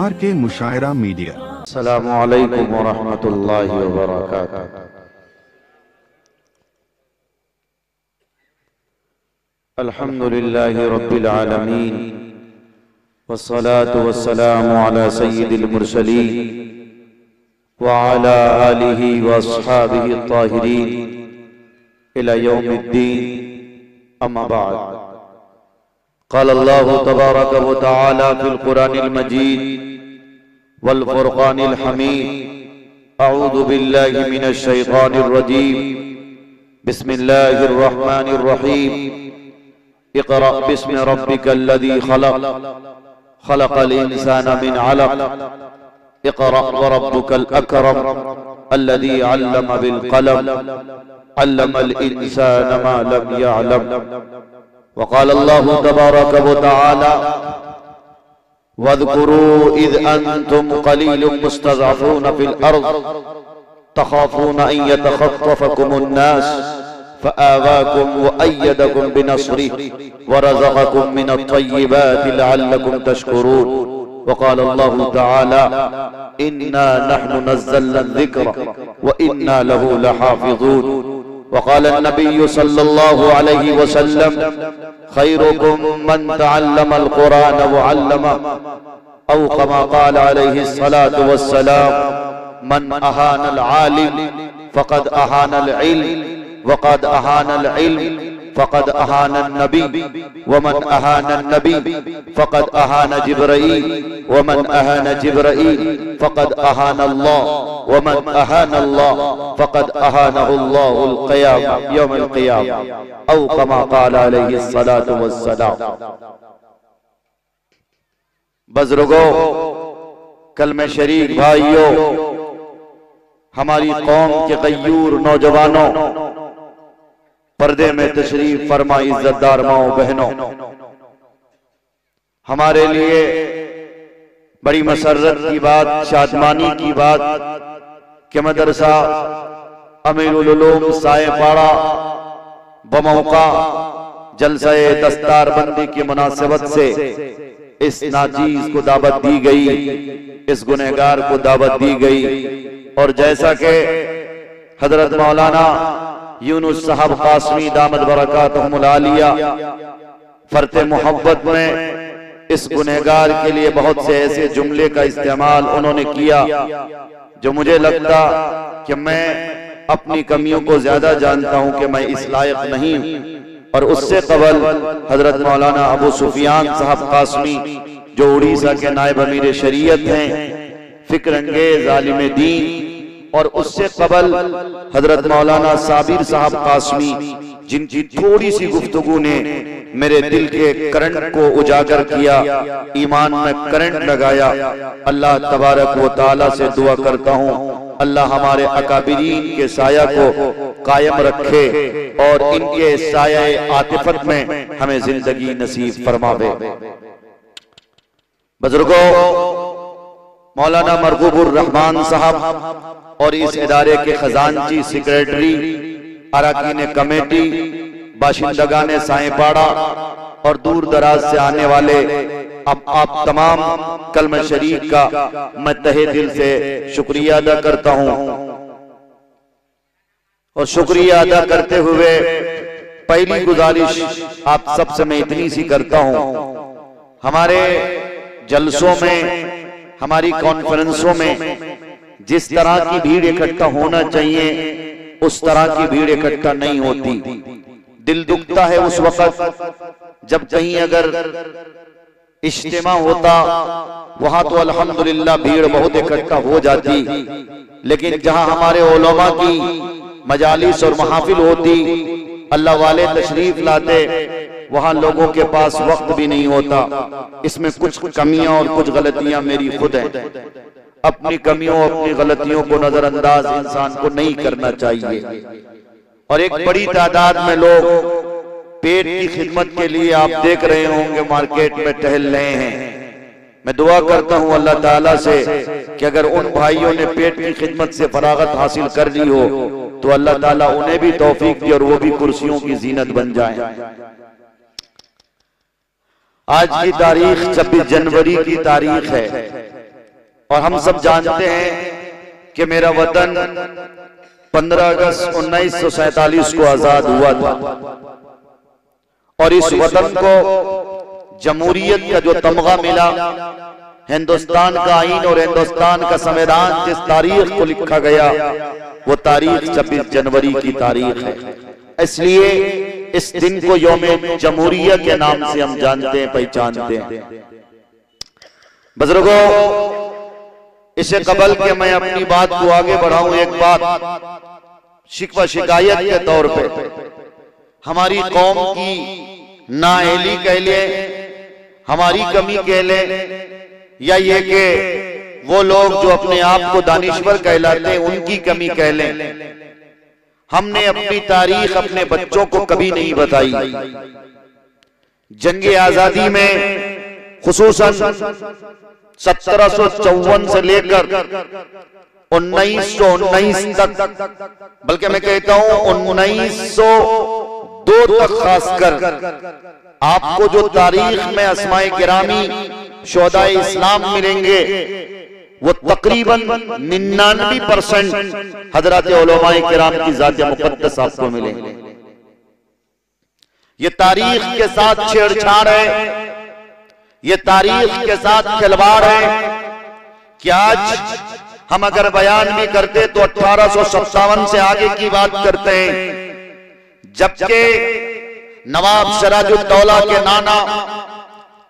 RK मुशायरा media. अस्सलामु अलैकुम वरहमतुल्लाहि वबरकातुहू। अल्हम्दुलिल्लाहि रब्बिल आलमीन वस्सलातु वस्सलामु अला सय्यिदिल मुरसलीन व अला आलिहि व अस्हाबिहि अत्ताहिरीन इला यौमिद्दीन, अम्मा बाद। क़ाल अल्लाहु तबारक व तआला फ़िल क़ुरानिल मजीद वल फ़ुरक़ानिल हमीद। अऊज़ु बिल्लाहि मिनश शैतानिर रजीम। बिस्मिल्लाहिर रहमानिर रहीम। इक़रा बिस्मि रब्बिकल्लज़ी खलक़, खलक़ल इंसाना मिन अलक़। इक़रा व रब्बुकल अकरम अल्लज़ी अल्लम बिल क़लम, अल्लमल इंसाना मा लम यअलम। वक़ाल अल्लाहु तबारक व तआला वज़कुरू इज़ अंतुम क़लीलुम मुस्तज़अफ़ून फ़िल अर्ज़ तख़ाफ़ून अन यतख़त्तफ़कुमुन्नास फ़आवाकुम व अय्यदकुम बिनस्रिहि व रज़क़कुम मिनत-तय्यिबाति लअल्लकुम तशकुरून। वक़ाल अल्लाहु तआला इन्ना नहनु नज़्ज़लना ज़िक्र व इन्ना लहु लहाफ़िज़ून। वक़ाल अन्नबिय्यु सल्लल्लाहु अलैहि वसल्लम खैरुकुम मन तअल्लमल क़ुरान व अल्लमह, औ कमा क़ाल अलैहिस्सलातु वस्सलाम मन अहानल आलिम फ़क़द अहानल इल्म वक़द अहानल इल्म फ़क़द अहानन नबी वमन अहानन नबी फ़क़द अहान जिब्राईल वमन अहान जिब्राईल फ़क़द अहानल्लाह वमन अहानल्लाह फ़क़द अहानहुल्लाहुल क़ियामा यौमल क़ियामा, औ कमा क़ाल अलैहिस्सलातु वस्सलाम। बुज़ुर्गों, कलमे शरीक भाइयों, हमारी कौम के गयूर नौजवानों, पर्दे में तशरीफ फरमा इज्जतदार माओ बहनों, हमारे लिए बड़ी मसर्रत की बात, शादमानी की बात कि मदरसा अमीरुल उलूम सायपाड़ा बमौका जलसाए दस्तारबंदी की मुनासिबत से इस नाचीज को दावत दी गई, इस गुनहगार को दावत दी गई। और जैसा कि हजरत मौलाना यूनुस साहब कासमी दामद बरकातहुमुल आलिया फरते मोहब्बत में इस गुनहगार के लिए बहुत से ऐसे जुमले का इस्तेमाल उन्होंने किया जो मुझे लगता कि मैं अपनी कमियों को ज्यादा जानता हूं कि मैं इस लायक नहीं। और उससे कबल हजरत मौलाना अबू सुफियान साहब कासमी जो उड़ीसा के नायब अमीर शरीयत हैं, फिक्र अंगेज आलिम दीन, और उससे कबल हजरत मौलाना साबिर साहब कासमी जिनकी थोड़ी सी गुफ्तगू ने मेरे दिल के करंट को उजागर किया, ईमान में करंट लगाया। अल्लाह तबारक व तआला से दुआ करता हूँ अल्लाह हमारे अकाबिरीन के साया को कायम रखे और इनके साया आतिफत में हमें जिंदगी नसीब फरमावे। बुजुर्गों, मौलाना मरगूबुर रहमान साहब और इस इदारे के खजानची, सेक्रेटरी, अरकान कमेटी, बाशिंदगान सायपाड़ा और दूर दराज से आने वाले अब आप तमाम कलमा शरीफ का मैं तहे दिल से शुक्रिया अदा करता हूं। और शुक्रिया अदा करते हुए पहली गुजारिश आप सबसे मैं इतनी सी करता हूं, हमारे जलसों में, हमारी कॉन्फ्रेंसों में जिस तरह की भीड़ इकट्ठा होना चाहिए उस तरह की भीड़ इकट्ठा नहीं होती। दिल दुखता है उस वक्त जब कहीं अगर इज्तिमा होता, वहां तो अल्हम्दुलिल्लाह भीड़ बहुत इकट्ठा हो जाती, लेकिन जहां हमारे उलमा की मजालिस और महफिल होती, अल्लाह वाले तशरीफ लाते, वहां लोगों के पास वक्त भी नहीं होता। इसमें कुछ कमियां और कुछ गलतियां मेरी खुद हैं। अपनी कमियों, अपनी गलतियों को नजरअंदाज इंसान को नहीं करना चाहिए। और एक बड़ी तादाद में लोग पेट की खिदमत के लिए आप देख रहे होंगे मार्केट में टहल रहे हैं। मैं दुआ करता हूं अल्लाह ताला से कि अगर उन भाइयों ने पेट की खिदमत से फरागत हासिल कर ली हो तो अल्लाह ताला उन्हें भी तौफीक दे और वो भी कुर्सियों की जीनत बन जाए। आज की तारीख 26 जनवरी की तारीख है और हम सब जानते हैं कि मेरा वतन 15 अगस्त 1947 को आजाद हुआ था और इस वतन को जमहूरियत का जो तमगा मिला, हिंदुस्तान का आईन और हिंदुस्तान का संविधान जिस तारीख को लिखा गया वो तारीख 26 जनवरी की तारीख है। इसलिए इस दिन को यौम जमहूरियत के नाम से हम जानते हैं, पहचानते हैं। बुजुर्गों, इससे कबल के मैं अपनी बात को आगे बढ़ाऊं, एक बात शिकवा शिकायत के तौर पे हमारी कौम की नाअहली कह ले, हमारी कमी कह ले, या ये कि वो लोग जो अपने आप को दानिश्वर कहलाते हैं उनकी कमी कह लें, हमने अपनी तारीख अपने बच्चों को कभी नहीं बताई। जंग आजादी में खुसूसन 1754 से लेकर 1919 तक, बल्कि मैं कहता हूं 1902 तक खासकर आपको जो तारीख में अस्माए गिरामी शोहदाए इस्लाम मिलेंगे वो तकरीबन 99% हजरत उलमाए किराम की ज़ात मुक़द्दस आपको मिलेंगे। ये तारीख के साथ छेड़छाड़ है, ये तारीख के साथ खिलवाड़ है कि आज हम अगर बयान भी करते तो 1857 से आगे की बात करते हैं, जबकि नवाब सिराजुद्दौला के नाना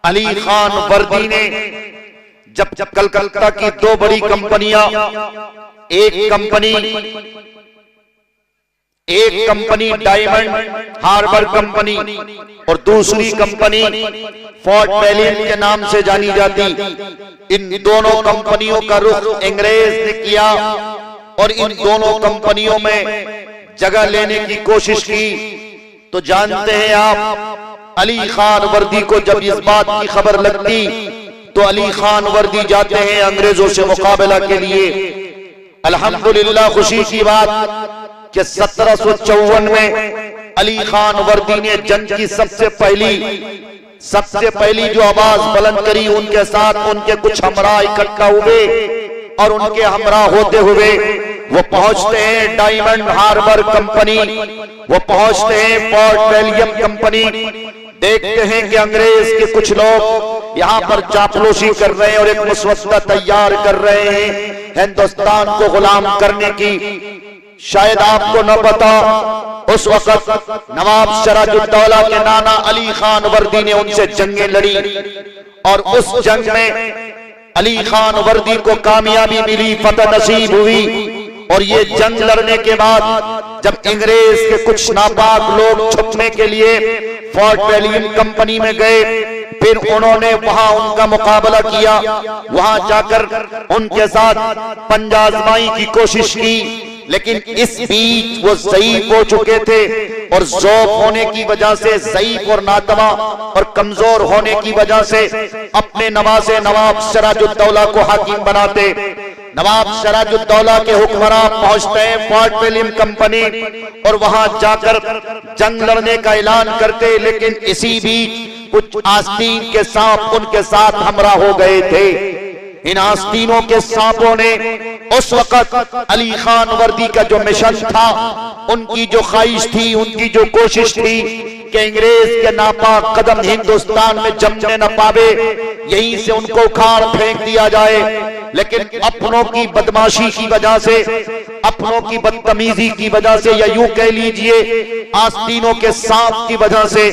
अली खान वर्दी ने जब कलकत्ता की दो बड़ी कंपनियां, एक कंपनी डायमंड हार्बर कंपनी और दूसरी कंपनी फोर्ट विलियम के नाम से जानी जाती, इन दोनों कंपनियों का रुख अंग्रेज ने किया और इन दोनों कंपनियों में जगह लेने की कोशिश की। तो जानते हैं आप, अली खान वर्दी को जब इस बात की खबर लगती तो अली खान वर्दी जाते हैं अंग्रेजों से मुकाबला के लिए। अल्हम्दुलिल्लाह, खुशी की बात कि 1754 में अली खान वर्दी ने जंग की सबसे पहली जो आवाज बुलंद करी, उनके साथ उनके कुछ हमरा इकट्ठा हुए और उनके हमरा होते हुए वो पहुंचते हैं डायमंड हार्बर कंपनी, वो पहुंचते हैं फोर्ट विलियम कंपनी। देखते हैं कि अंग्रेज के कुछ लोग यहाँ पर चापलूसी कर रहे हैं और एक मुसवदा तैयार कर रहे हैं हिंदुस्तान को गुलाम करने की। शायद आपको न पता, उस वक्त नवाब सिराजुद्दौला के नाना अली खान वर्दी ने उनसे जंगें लड़ी और उस जंग में अली खान वर्दी को कामयाबी मिली, फतह नसीब हुई। और ये जंग लड़ने के बाद जब अंग्रेज के कुछ नापाक लोग छुपने के लिए फोर्ट विलियम कंपनी में गए, फिर उन्होंने वहां उनका मुकाबला किया, वहां जाकर उनके साथ पंजा आजमाई की कोशिश की, लेकिन इस बीच वो ज़ईफ हो चुके थे और ज़ौफ होने की वजह से, ज़ईफ और नातवा और कमजोर होने की वजह से अपने नवासे नवाब सिराजुद्दौला को हाकिम बनाते। नवाब सिराजुद्दौला के हुक्मरान पहुंचते हैं फोर्ट विलियम कंपनी और वहां जाकर जंग लड़ने का ऐलान करते, लेकिन इसी बीच कुछ आस्तीन के सांप उनके साथ हमरा हो गए थे। इन आस्तीनों के सांपों ने उस वक्त अली खान वर्दी का जो मिशन था, उनकी जो ख्वाहिश थी, उनकी जो कोशिश थी कि अंग्रेज के नापाक कदम हिंदुस्तान में जमने न पावे, यहीं से उनको उखाड़ फेंक दिया जाए। लेकिन अपनों की बदमाशी की वजह से, अपनों की बदतमीजी की वजह से, या यूं कह लीजिए आस्तीनों के सांप की वजह से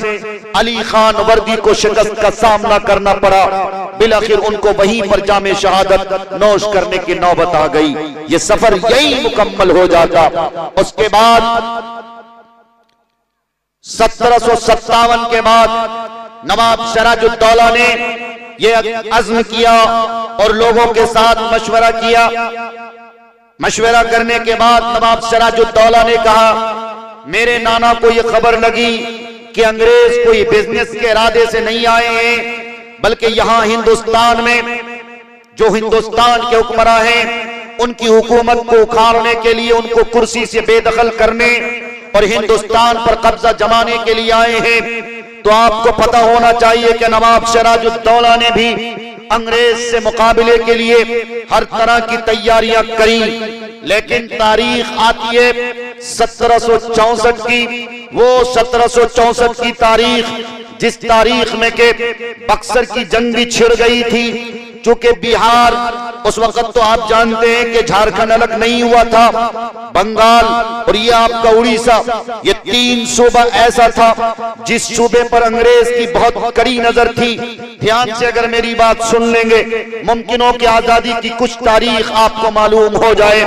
अली खान वर्दी को शिकस्त का सामना करना पड़ा। बिलाखिर उनको वहीं पर जामे शहादत नौश करने की नौबत आ गई। ये सफर यही मुकम्मल हो जाता। उसके बाद 1757 के बाद नवाब सिराजुद्दौला ने यह अज़्म किया और लोगों के साथ मशवरा किया। मशवरा करने के बाद नवाब सिराजुद्दौला ने कहा, मेरे नाना को यह खबर लगी कि अंग्रेज कोई बिजनेस के इरादे से नहीं आए हैं, बल्कि यहाँ हिंदुस्तान में जो हिंदुस्तान के हुक्मरां हैं उनकी हुकूमत को उखाड़ने के लिए, उनको कुर्सी से बेदखल करने और हिंदुस्तान पर कब्जा जमाने के लिए आए हैं। तो आपको पता होना चाहिए कि नवाब सिराजुद्दौला ने भी अंग्रेज से मुकाबले के लिए हर तरह की तैयारियां करी, लेकिन तारीख आती है 1764 की। वो 1764 की तारीख, जिस तारीख में के बक्सर की जंग भी छिड़ गई थी, चूंकि बिहार उस वक्त तो आप जानते हैं कि झारखंड अलग नहीं हुआ था, बंगाल और ये आपका उड़ीसा, ये 3 सूबा ऐसा था जिस सूबे पर अंग्रेज की बहुत कड़ी नजर थी। ध्यान से अगर मेरी बात सुन लेंगे, मुमकिन हो कि आजादी की कुछ तारीख आपको मालूम हो जाए।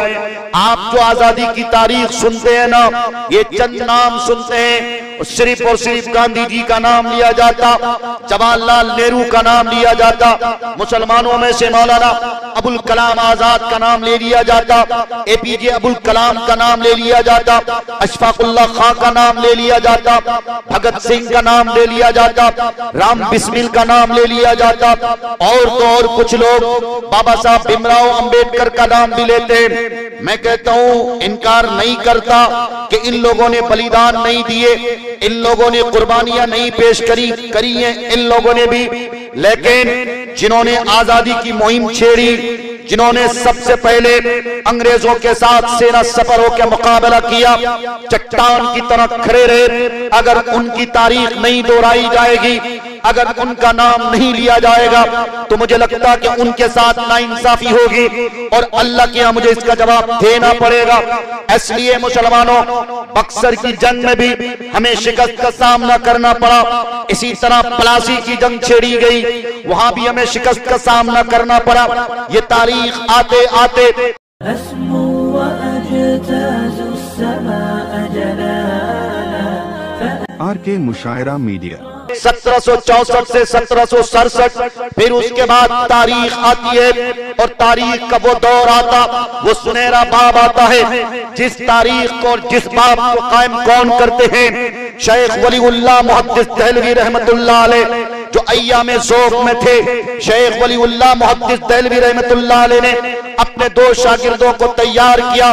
आप जो आजादी की तारीख सुनते हैं ना, ये चंद नाम सुनते हैं, सिर्फ और सिर्फ गांधी जी का नाम लिया जाता, जवाहरलाल नेहरू का नाम लिया जाता, मुसलमानों में से मौलाना अबुल कलाम आजाद का नाम ले लिया जाता, APJ अबुल कलाम का नाम ले लिया जाता, अशफाकुल्लाह खां का नाम ले लिया जाता, भगत सिंह का नाम ले लिया जाता, राम बिस्मिल का नाम ले लिया जाता, और तो और कुछ लोग बाबा साहब भीमराव अंबेडकर का नाम भी लेते हैं। मैं कहता हूं, इनकार नहीं करता कि इन लोगों ने बलिदान नहीं दिए, इन लोगों ने कुर्बानियां नहीं पेश करी हैं इन लोगों ने भी, लेकिन जिन्होंने आजादी की मुहिम छेड़ी, जिन्होंने सबसे पहले अंग्रेजों के साथ सेना सफर होकर मुकाबला किया, चट्टान की तरह खड़े रहे, अगर उनकी तारीख नहीं दोहराई जाएगी, अगर उनका नाम नहीं लिया जाएगा, तो मुझे लगता है कि उनके साथ नाइंसाफी होगी और अल्लाह के यहाँ मुझे इसका जवाब देना पड़ेगा। इसलिए मुसलमानों, बक्सर की जंग में भी हमें शिकस्त का सामना करना पड़ा, इसी तरह प्लासी की जंग छेड़ी गई, वहां भी हमें शिकस्त का सामना करना पड़ा। ये तारीख आते आते RK मुशायरा मीडिया 1764 से 1767, फिर उसके बाद तारीख आती है और तारीख का वो दौर आता, वो सुनहरा बाब आता है, जिस तारीख को और जिस बाब को कायम कौन करते हैं? शेख वलीउल्लाह मुहद्दिस देहलवी रहमतुल्लाह अलैह, जो अय्यामे ज़ौक़ में थे। शेख वलीउल्लाह मुहद्दिस देहलवी रहमतुल्लाह अलैह ने अपने 2 शागिर्दों को तैयार किया,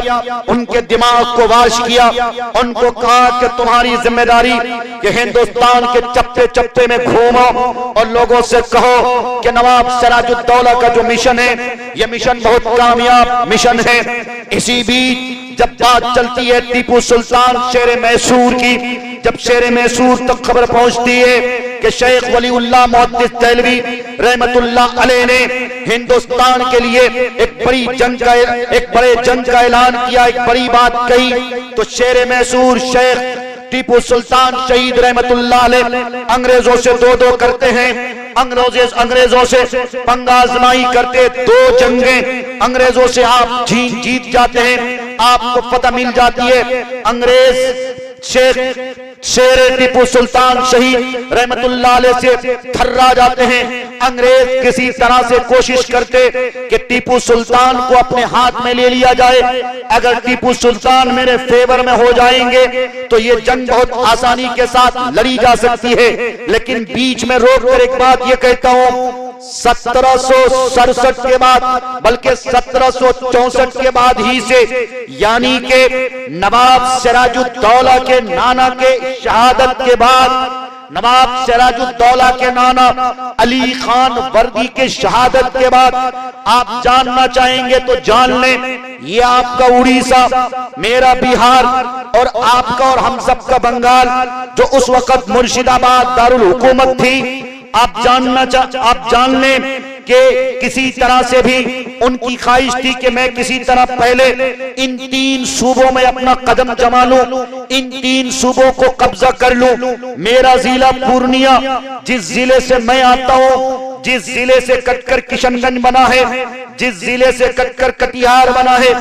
उनके दिमाग को वाश किया, उनको कहा कि तुम्हारी जिम्मेदारी कि हिंदुस्तान के चप्पे चप्पे में घूमो और लोगों से कहो कि नवाब सिराजुद्दौला का जो मिशन है, यह मिशन बहुत कामयाब मिशन है। इसी बीच जब बात चलती है टीपू सुल्तान शेर मैसूर की, जब शेर मैसूर तक खबर पहुंचती है कि शेख वलीउल्लाह मुहद्दिस देहलवी रहमतुल्लाह अलैह ने हिंदुस्तान के लिए एक बड़ी जंग का, एक बड़े जंग का ऐलान किया, एक बड़ी बात कही, तो शेर मैसूर शेख टीपू सुल्तान शहीद रहमतुल्लाह अलैह अंग्रेजों से 2-2 करते हैं, अंग्रेजों से पंगा आजमाई करते, 2 जंगें अंग्रेजों से आप जीत जाते हैं, आपको पता मिल जाती है। अंग्रेज शेर टीपू सुल्तान शहीद रहमतुल्लाह अलैह से थर्रा जाते हैं। अंग्रेज किसी तरह से कोशिश करते कि टीपू सुल्तान को अपने हाथ में ले लिया जाए, अगर टीपू सुल्तान मेरे फेवर में हो जाएंगे तो ये जंग बहुत आसानी के साथ लड़ी जा सकती है। लेकिन बीच में रोक कर एक बात ये कहता हूं, 1767 के बाद, बल्कि 1764 के बाद ही से, यानी के नवाब सिराजुद्दौला के नाना के शहादत के बाद, नवाब सिराजुद्दौला के नाना अली खान वर्दी के शहादत के बाद, आप जानना चाहेंगे तो जान लें, ये आपका उड़ीसा, मेरा बिहार और आपका और हम सबका बंगाल, जो उस वक्त मुर्शिदाबाद दारुल हुकूमत थी, आप जान लें कि किसी तरह से भी उनकी ख्वाहिश थी कि मैं किसी तरह पहले इन 3 सूबों में अपना कदम जमा लूं, इन 3 सूबों को कब्जा कर लूं। मेरा जिला पूर्णिया, जिस जिले से मैं आता हूं, जिस जिले से कटकर किशनगंज बना है, जिस जिले से कटकर कटिहार बना है,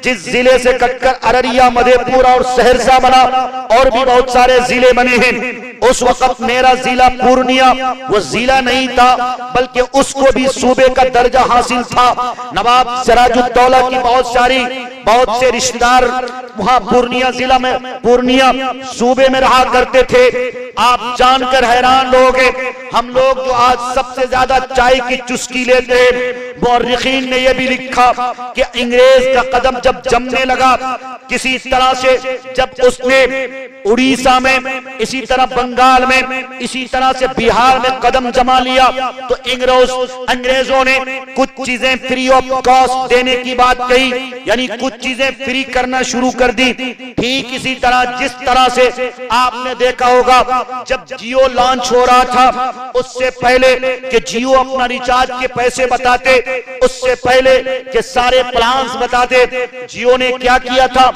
जिस जिले से कटकर अररिया, मधेपुरा और सहरसा बना, और भी बहुत सारे जिले बने हैं। उस वक्त मेरा जिला पूर्णिया वो जिला नहीं था, बल्कि उसको भी सूबे का दर्जा हासिल था। नवाब सिराजुद्दौला की बहुत से रिश्तेदार वहां पूर्णिया जिला में, पूर्णिया सूबे में रहा करते थे। आप जानकर हैरान रहोगे, हम लोग जो आज सबसे ज्यादा चाय की चुस्की लेते हैं, मुअर्रिखीन ने यह भी लिखा कि अंग्रेज का कदम जब जमने लगा किसी तरह से, जब उसने उड़ीसा में, इसी तरह बंगाल में, इसी तरह से बिहार में कदम जमा लिया, तो अंग्रेजों ने कुछ चीजें फ्री ऑफ कॉस्ट देने की बात कही, यानी कुछ चीजें फ्री करना शुरू कर दी। ठीक इसी तरह जिस तरह से आपने देखा होगा जब जियो लॉन्च हो रहा था, उससे पहले कि जियो अपना रिचार्ज के पैसे बताते, उससे पहले कि सारे प्लान्स बताते, जियो ने क्या किया था,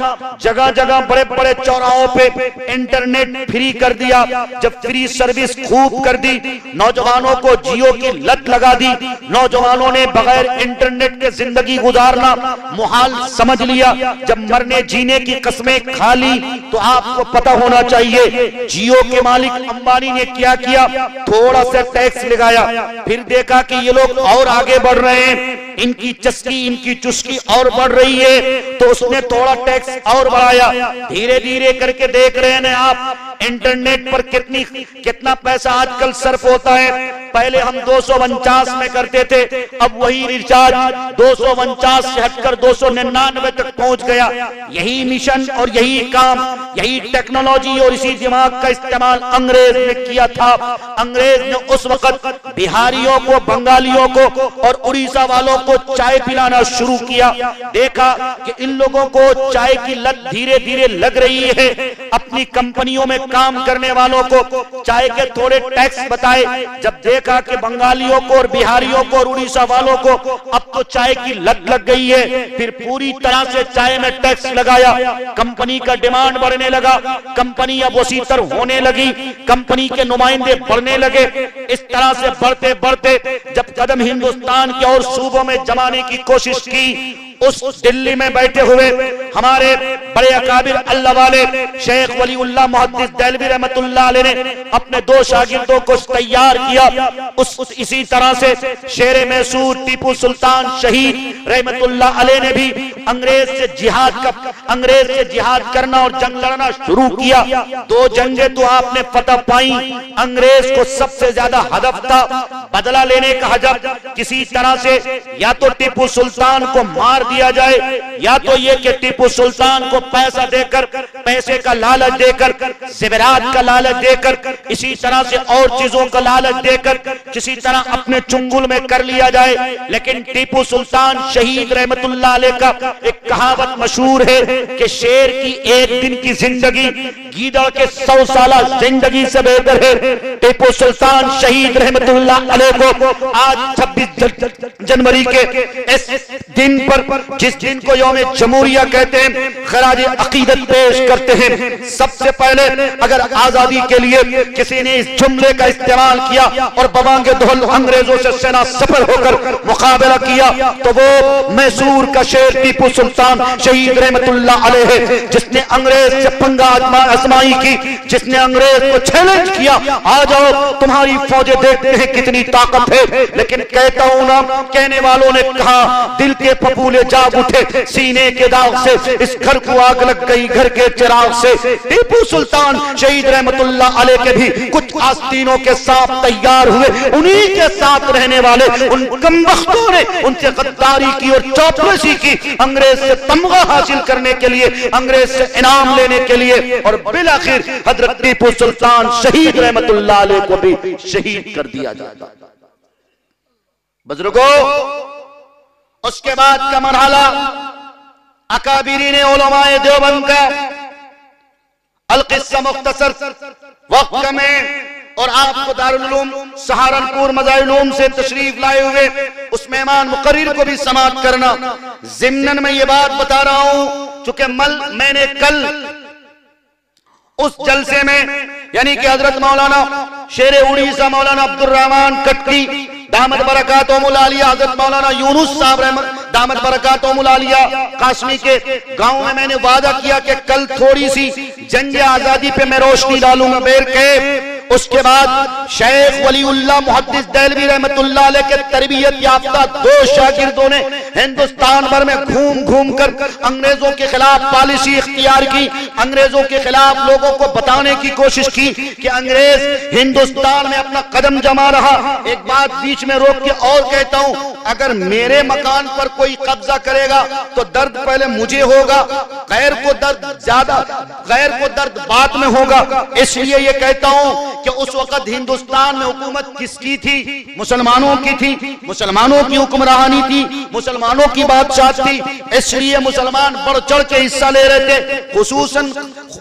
जगह जगह बड़े बड़े चौराहों पे इंटरनेट फ्री कर दिया। जब फ्री सर्विस खूब कर दी, नौजवानों को जियो की लत लगा दी, नौजवानों ने बगैर इंटरनेट के जिंदगी गुजारना मुहाल समझ लिया। जब मरने जीने की कस्में खा ली, तो आपको पता होना चाहिए जियो के मालिक अंबानी ने क्या किया, थोड़ा सा टैक्स लगाया, फिर देखा कि ये लोग और आगे बढ़ रहे हैं, इनकी चस्की, इनकी चुस्की और बढ़ रही है, तो उसने थोड़ा टैक्स और बढ़ाया। धीरे धीरे करके देख रहे हैं आप इंटरनेट पर कितना पैसा आजकल सर्फ होता है। पहले हम 249 में करते थे, अब वही रिचार्ज 249 से हटकर 299 तक पहुंच गया। यही मिशन और यही काम, यही टेक्नोलॉजी और इसी दिमाग का इस्तेमाल अंग्रेज ने किया था। अंग्रेज ने उस वक्त बिहारियों को, बंगालियों को और उड़ीसा वालों को चाय पिलाना शुरू किया। देखा कि इन लोगों को चाय की लत धीरे धीरे लग रही है। अपनी कंपनियों में काम करने वालों को चाय के थोड़े टैक्स बताए। जब देखा कि बंगालियों को और बिहारियों को और उड़ीसा वालों को अब तो चाय की लत लग गई है, फिर पूरी तरह से चाय में टैक्स लगाया। कंपनी का डिमांड बढ़ने लगा, कंपनी अब वसीतर होने लगी, कंपनी के नुमाइंदे बढ़ने लगे। इस तरह से बढ़ते बढ़ते जब कदम हिंदुस्तान के और सूबों में जमाने की कोशिश की, उस दिल्ली में बैठे हुए हमारे बड़े अकाबिर अल्लाह वाले शेख वलीउल्लाह मुहद्दिस देहलवी रहमतुल्लाह अलैह ने अपने 2 शागिर्दों को तैयार किया। इसी तरह से शेर मैसूर टीपू सुल्तान शहीद रहमतुल्लाह अलैह ने भी अंग्रेज से जिहाद करना और जंग लड़ना शुरू किया। 2 जंगें तो आपने फतह पाई। अंग्रेज को सबसे ज्यादा हदफ था बदला लेने का हदफ, किसी तरह से या तो टीपू सुल्तान को मार दिया जाए, या तो ये कि टीपू सुल्तान को पैसा देकर, पैसे का लालच देकर, ज़ेवरात का लालच देकर, इसी तरह से और चीजों का लालच देकर किसी तरह अपने चुंगुल में कर लिया जाए। लेकिन टीपू सुल्तान शहीद रहमतुल्लाह अलैह का एक कहावत मशहूर है कि शेर की एक दिन की जिंदगी गीदड़ के 100 साल जिंदगी से बेहतर है। टीपू सुल्तान शहीद रहमतुल्लाह अलैह को आज 26 जनवरी के इस दिन पर, जिस दिन को यौम जमहूरिया कहते हैं, खराज अकीदत पेश करते हैं। सबसे पहले अगर आजादी के लिए किसी ने इस जुमले का इस्तेमाल किया और बवांगे दोहल अंग्रेजों से सेना सफर होकर मुकाबला किया, तो वो मैसूर का शेर टीपू सुल्तान शहीद रहमतुल्लाह अलैह है, जिसने अंग्रेज से पंगा आजमाई की, जिसने अंग्रेज को चैलेंज किया, आ जाओ तुम्हारी फौजें देखते हैं कितनी ताकत है। लेकिन कहता हूं ना, कहने वालों ने कहा दिल के फपूले जाग उठे सीने के दाग से, इस घर को आग लग गई घर के चिराग से। टीपू सुल्तान शहीद रहमतुल्लाह अलैह के भी कुछ आस्तीनों के साथ तैयार हुए। उन्हीं के साथ रहने वाले उन कमबख्तों ने उनसे गद्दारी की और चौपसी की, अंग्रेज से तमगा हासिल करने के लिए, अंग्रेज से इनाम लेने के लिए, और बिलाखिर हजरत टीपू सुल्तान शहीद रहमतुल्लाह अलैह को भी शहीद कर दिया जाता। बुजुर्गों, उसके बाद का मरहला अकाबिरीन उलमाए देवबंद का अलकिस्सा मुख्तसर वक्त में, और आपको दारुल उलूम सहारनपुर मज़ाहिरुल उलूम से तशरीफ लाए हुए उस मेहमान मुकर्रिर को भी समाअत करना। ज़िम्नन में ये बात बता रहा हूं, चूंकि मैंने कल उस जलसे में, यानी कि हजरत मौलाना शेर उड़ीसा मौलाना अब्दुल रहमान कटकी दामद बरकातुहुल आलिया, हजरत मौलाना यूनुस साहब दामद बरकातुहुल आलिया कासमी के गांव में मैंने वादा किया कि कल थोड़ी सी जंग आजादी पे मैं रोशनी डालूंगा बैठ के। उसके बाद शेख वलीउल्लाह मुहद्दिस देहलवी रहमतुल्लाह अलैह के तरबियत याफ्ता 2 शागिर्दों ने हिंदुस्तान भर में घूम घूम कर अंग्रेजों के खिलाफ पॉलिसी इख्तियार की, अंग्रेजों के खिलाफ लोगों को बताने की कोशिश की कि अंग्रेज हिंदुस्तान में अपना कदम जमा रहा। एक बात बीच में रोक के और कहता हूं, अगर मेरे मकान पर कोई कब्जा करेगा तो दर्द पहले मुझे होगा, गैर को दर्द बाद में होगा। इसलिए ये कहता हूं कि उस वक्त हिंदुस्तान में हुकूमत किसकी थी? मुसलमानों की थी, मुसलमानों की हुक्मरानी थी, मुसलमानों की बादशाह थी। इसलिए मुसलमान बढ़ चढ़ के हिस्सा ले रहे थे। खुसूसन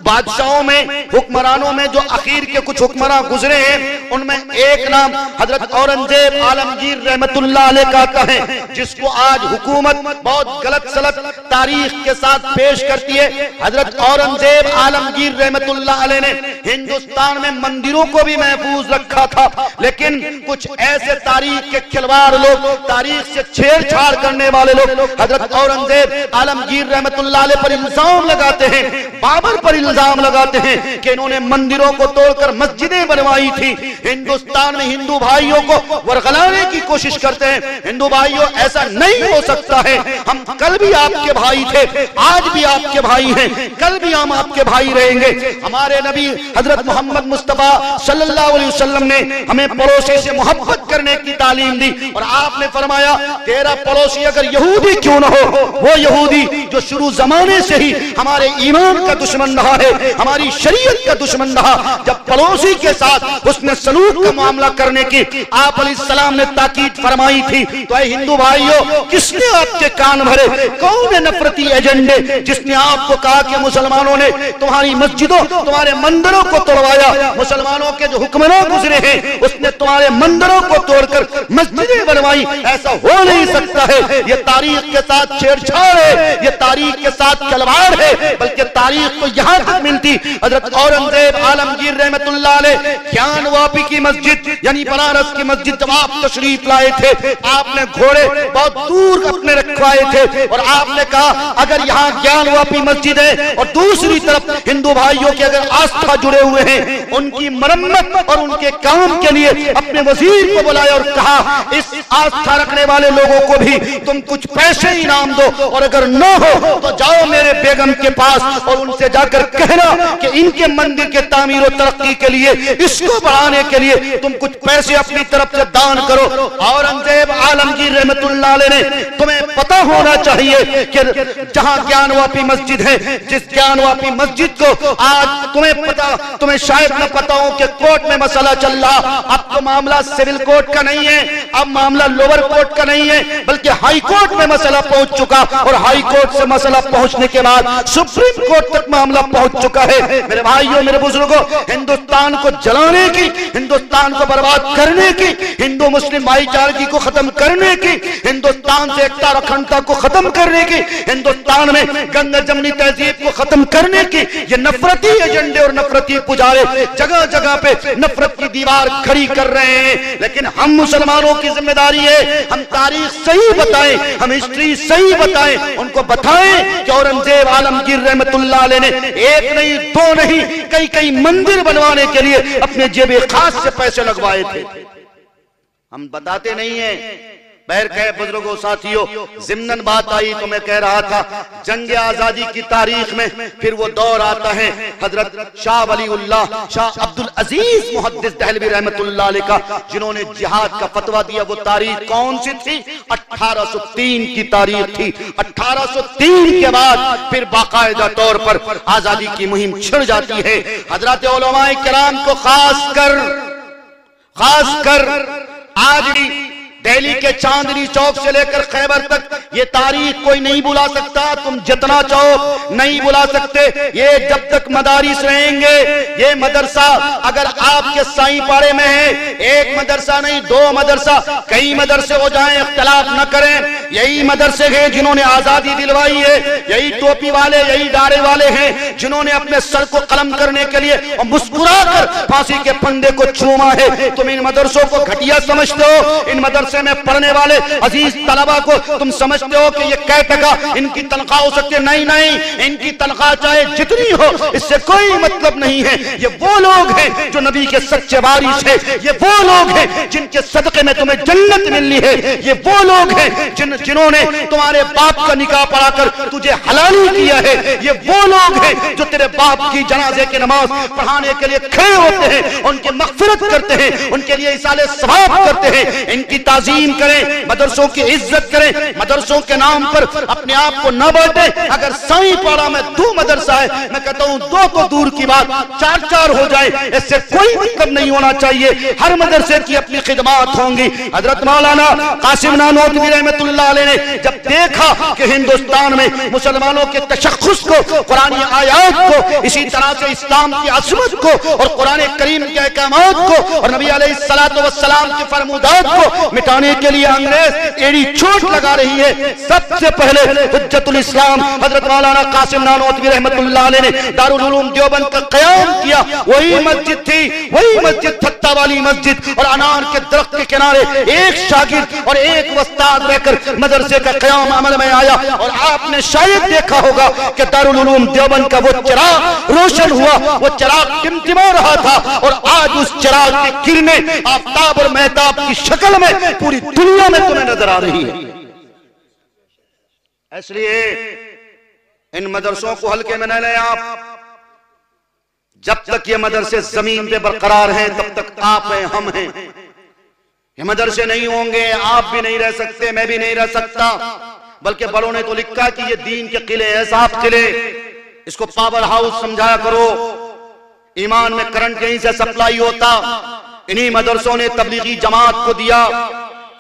बादशाहों में, हुक्मरानों में जो आखिर के कुछ हुक्मरान गुजरे हैं, उनमें एक नाम हजरत औरंगजेब आलमगीर रहमतुल्लाह अलैह का आता है, जिसको आज हुकूमत बहुत गलत सलत तारीख के साथ पेश करती है। हजरत औरंगजेब आलमगीर रहमतुल्लाह अलैह ने हिंदुस्तान में मंदिरों को भी महफूज रखा था, लेकिन कुछ ऐसे तारीख के खिलवाड़ लोग, तारीख से छेड़छाड़ करने वाले लोग हजरत औरंगजेब आलमगीर रहमतुल्लाह अलैह पर इल्जाम लगाते हैं, बाबर पर इल्जाम लगाते हैं कि इन्होंने मंदिरों को तोड़कर मस्जिदें बनवाई थी। हिंदुस्तान में हिंदू भाइयों को वरगलाने की कोशिश करते हैं। हिंदू भाइयों, ऐसा नहीं हो सकता है। हम कल भी आपके भाई थे, आज भी आपके भाई हैं, कल भी हम आपके भाई रहेंगे। हमारे नबी हजरत मोहम्मद मुस्तफा सल्लल्लाहु अलैहि वसल्लम ने हमें पड़ोसी से मोहब्बत करने की तालीम दी, और आपने फरमाया तेरा पड़ोसी अगर यहूदी क्यों न हो, वो यहूदी जो शुरू जमाने से ही हमारे ईमान का दुश्मन रहा है, हमारी शरीयत का दुश्मन रहा, जब पड़ोसी के साथ उसने सलूक का मामला करने की आप अलैहिस्सलाम ने ताकीद फरमाई थी। तो ऐ हिंदू भाइयों, किसने आपके कान भरे? कौन है नफरती एजेंडे जिसने आपको कहा कि मुसलमानों ने तुम्हारी मस्जिदों, तुम्हारे मंदिरों को तोड़वाया? मुसलमानों के जो हुक्मरान गुजरे हैं, उसने तुम्हारे मंदिरों को तोड़कर मस्जिदें बनवाई। ऐसा हो नहीं सकता है। ये तारीख के साथ छेड़छाड़ है, ये तारीख के साथ खिलवाड़ है। बल्कि तारीख तो यहाँ तक मिलती, हजरत औरंगजेब आलमगीर रहमतुल्लाह अलैह ज्ञानवापी की मस्जिद यानी बनारस की मस्जिद जब आप तशरीफ लाए थे, आपने घोड़े बहुत दूर अपने रखवाए थे, और आपने कहा अगर यहाँ ज्ञानवापी मस्जिद है और दूसरी तरफ हिंदू भाइयों के अगर आस्था जुड़े हुए हैं, उनकी मरम्मत और उनके काम के लिए अपने वजीर को बुलाया और कहा इस आस्था रखने वाले लोगों को भी तुम कुछ पैसे इनाम दो, और अगर न हो तो जाओ मेरे बेगम के पास और उनसे जाकर कहना कि इनके मंदिर के तामीर और तरक्की के लिए, इसको बढ़ाने के लिए तुम कुछ पैसे अपनी तरफ से दान करो। औरंगजेब आलमगीर रहमतुल्लाह अलैह ने, तुम्हें पता होना चाहिए कि जहां ज्ञानवापी मस्जिद है, जिस ज्ञानवापी मस्जिद को आज तुम्हें शायद न पता हो कि कोर्ट में मसला चल रहा। अब तो मामला सिविल कोर्ट का नहीं है, अब मामला लोअर कोर्ट का नहीं है, बल्कि हाई कोर्ट में मसला पहुंच चुका, और हाई कोर्ट से मसला पहुंचने के बाद सुप्रीम कोर्ट तक मामला पहुंच चुका है। मेरे भाइयों, मेरे बुजुर्गों, हिंदुस्तान को जलाने की, हिंदुस्तान को बर्बाद करने की, हिंदू मुस्लिम भाईचारगी को खत्म करने की, हिंदुस्तान से एकता और अखंडता को खत्म करने की, हिंदुस्तान में गंगा जमनी तहजीब को खत्म करने की ये नफरती एजेंडे और नफरती पुजारे जगह जगह पे नफरत की दीवार खड़ी कर रहे हैं। लेकिन हम मुसलमानों की जिम्मेदारी है, हम तारीख सही बताएं, हम हिस्ट्री सही बताएं, उनको बताएं कि औरंगजेब आलमगीर रहमतुल्लाह अलैह ने एक नहीं, दो नहीं, कई कई मंदिर बनवाने के लिए अपने जेब खास से पैसे लगवाए थे। हम बताते नहीं है। बहर कहे बुजुर्गों, साथियों, जिम्नन बात आई तो मैं कह रहा था, जंग आजादी की तारीख में फिर वो दौर आता है हजरत शाह वलीउल्लाह शाह अब्दुल अजीज मुहद्दिस दहलवी रहमतुल्लाह अलैह का, जिन्होंने जिहाद का फतवा दिया। वो तारीख कौन सी थी? 1803 की तारीख थी। 1803 के बाद फिर बाकायदा तौर पर आजादी की मुहिम छिड़ जाती है। हजरत उलमाए किराम को खासकर आज भी दिल्ली के चांदनी चौक से लेकर खैबर तक ये तारीख कोई नहीं बुला सकता। तुम जितना चाहो नहीं बुला सकते। ये जब तक मदारिस रहेंगे, ये मदरसा अगर आपके साईं पाड़े में है, एक मदरसा नहीं, दो मदरसा, कई मदरसे हो जाएं, इख्तिलाफ न करें। यही मदरसे हैं जिन्होंने आजादी दिलवाई है, यही टोपी वाले, यही दाढ़े वाले हैं जिन्होंने अपने सर को कलम करने के लिए और मुस्कुरा कर फांसी के फंदे को चूमा है। तुम इन मदरसों को घटिया समझते हो, इन मदरसों मदरसे में पढ़ने वाले अजीज तलबा को तुम समझते हो कि ये कै टका इनकी तनख्वाह हो सकती है? नहीं नहीं, इनकी तनख्वाह चाहे जितनी हो इससे कोई मतलब नहीं है। ये वो लोग हैं जो नबी के सच्चे वारिस है, ये वो लोग हैं जिनके सदके में तुम्हें जन्नत मिलनी है, ये वो लोग हैं जिन्होंने तुम्हारे बाप का निकाह पढ़ाकर तुझे हलाली किया है, ये वो लोग हैं जो तेरे बाप की जनाजे की नमाज पढ़ाने के लिए खड़े होते हैं, उनकी मग़फ़िरत करते हैं, उनके लिए इसाले सवाब करते हैं। इनकी ताज़ीम करें, मदरसों की इज्जत करें, मदरसों के नाम पर अपने आप को न बांटे। अगर साईं पाड़ा में 2 मदरसा है, मैं कहता हूं 2 तो दूर की बात 4-4 हो जाए, इससे कोई मतलब नहीं होना चाहिए। हर मदरसे की अपनी खिदमत होंगी। हजरत मौलाना कासिम नानोतवी रहमतुल्लाह अलैह ने जब देखा कि हिंदुस्तान में मुसलमानों के तशख़्ख़ुस को, कुरानी आयात को, इसी तरह से इस्लाम की अज़मत को और कुरान करीम के अहकामात को और नबी अलैहिस्सलातु वस्सलाम के फरमादात को मिटाने के लिए अंग्रेज एड़ी चोट लगा रही है, सबसे पहले हुज्जतुल इस्लाम हजरत मौलाना कासिम नानोतवी रहमतुल्लाह अलैह ने दारुल उलूम देवबंद का क़याम किया। वही मस्जिद थी, वही मस्जिद फत्ता वाली मस्जिद, और अनार के दरख्त के किनारे एक शागिर्द और एक उस्ताद रहकर मदरसे का क़याम अमल में आया। और आपने शायद देखा होगा कि दारुल उलूम देवबंद का वो चिराग रोशन हुआ, वो चिराग टिमटिमा रहा था, और आज उस चिराग की किरणें आफताब और महताब की शक्ल में पूरी दुनिया में तुम्हें नजर आ रही है। इसलिए इन मदरसों को हल्के में न लें आप। जब तक ये मदरसे जमीन पे बरकरार हैं तब तक आप हैं, हम हैं। ये मदरसे नहीं होंगे, आप भी नहीं रह सकते, मैं भी नहीं रह सकता। बल्कि बड़ों ने तो लिखा कि ये दीन के किले हैं, साफ किले, इसको पावर हाउस समझाया करो। ईमान में करंट यहीं से सप्लाई होता। इन्हीं मदरसों ने तबलीगी जमात को दिया,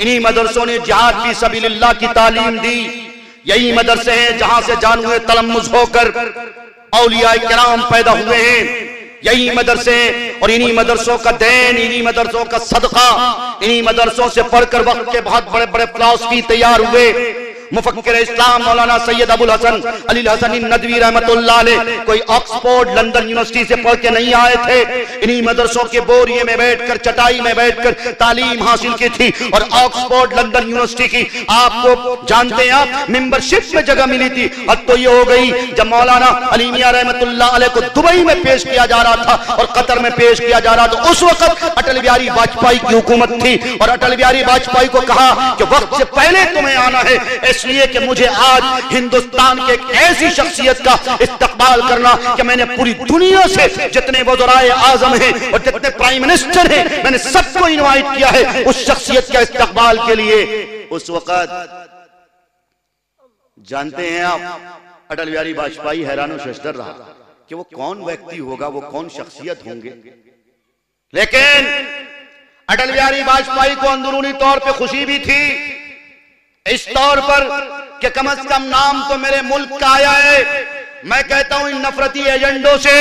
इन्हीं मदरसों ने जिहाद फी सबीलिल्लाह की तालीम दी। यही मदरसे हैं जहां से जानवे तलम्मुज़ होकर औलिया किराम पैदा हुए हैं। यही मदरसे और इन्हीं मदरसों का देन, इन्हीं मदरसों का सदका, इन्हीं मदरसों से पढ़कर वक्त के बहुत बड़े बड़े फिलॉसफी तैयार हुए। मुफक्किर इस्लाम मौलाना सैयद अबुल हसन अली हसन नदवी रहमतुल्लाह अलैह कोई ऑक्सफोर्ड लंदन यूनिवर्सिटी से पढ़ के नहीं आए थे। इन्हीं मदरसों के बोरिये में बैठकर, चटाई में बैठकर तालीम हासिल की थी। और ऑक्सफोर्ड लंदन यूनिवर्सिटी की आपको जानते हैं आप, मेंबरशिप में जगह मिली थी। अब तो ये हो गई जब मौलाना अली मियां रहमतुल्लाह अलैह को दुबई में पेश किया जा रहा था और कतर में पेश किया जा रहा था, उस वक्त अटल बिहारी वाजपेयी की हुकूमत थी। और अटल बिहारी वाजपेयी को कहा कि वक्त से पहले तुम्हें आना है, इसलिए कि मुझे आज हिंदुस्तान के एक ऐसी शख्सियत का इस्तकबाल करना कि मैंने पूरी दुनिया से जितने वज़राए आज़म हैं और जितने प्राइम मिनिस्टर हैं, मैंने सबको इनवाइट किया है उस शख्सियत के इस्तकबाल के लिए। उस वक्त जानते हैं आप, अटल बिहारी वाजपेयी हैरान शशदर रहा कि वो कौन व्यक्ति होगा, वो कौन शख्सियत होंगे। लेकिन अटल बिहारी वाजपेयी को अंदरूनी तौर पे खुशी भी थी, इस तौर पर कि कम से कम नाम तो मेरे मुल्क का आया है। मैं कहता हूं इन नफरती एजेंडों से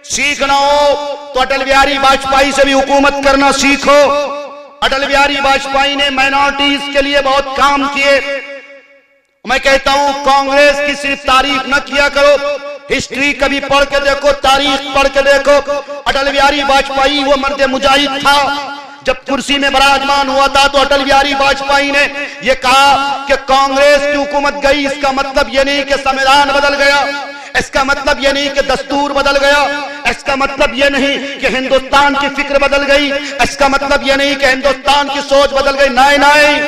सीखना हो तो अटल बिहारी वाजपेयी से भी हुकूमत करना सीखो। अटल बिहारी वाजपेयी ने माइनॉरिटीज के लिए बहुत काम किए। मैं कहता हूं कांग्रेस की सिर्फ तारीफ न किया करो, हिस्ट्री कभी पढ़ के देखो, तारीख पढ़ के देखो। अटल बिहारी वाजपेयी वो मर्द मुजाहिद था। जब कुर्सी में विराजमान हुआ था तो अटल बिहारी वाजपेयी ने यह कहा कि कांग्रेस की हुकूमत गई, इसका मतलब यह नहीं कि संविधान बदल गया, इसका मतलब यह नहीं कि दस्तूर बदल गया, इसका मतलब यह नहीं कि हिंदुस्तान की फिक्र बदल गई, इसका मतलब यह नहीं कि हिंदुस्तान की सोच बदल गई। नहीं नहीं,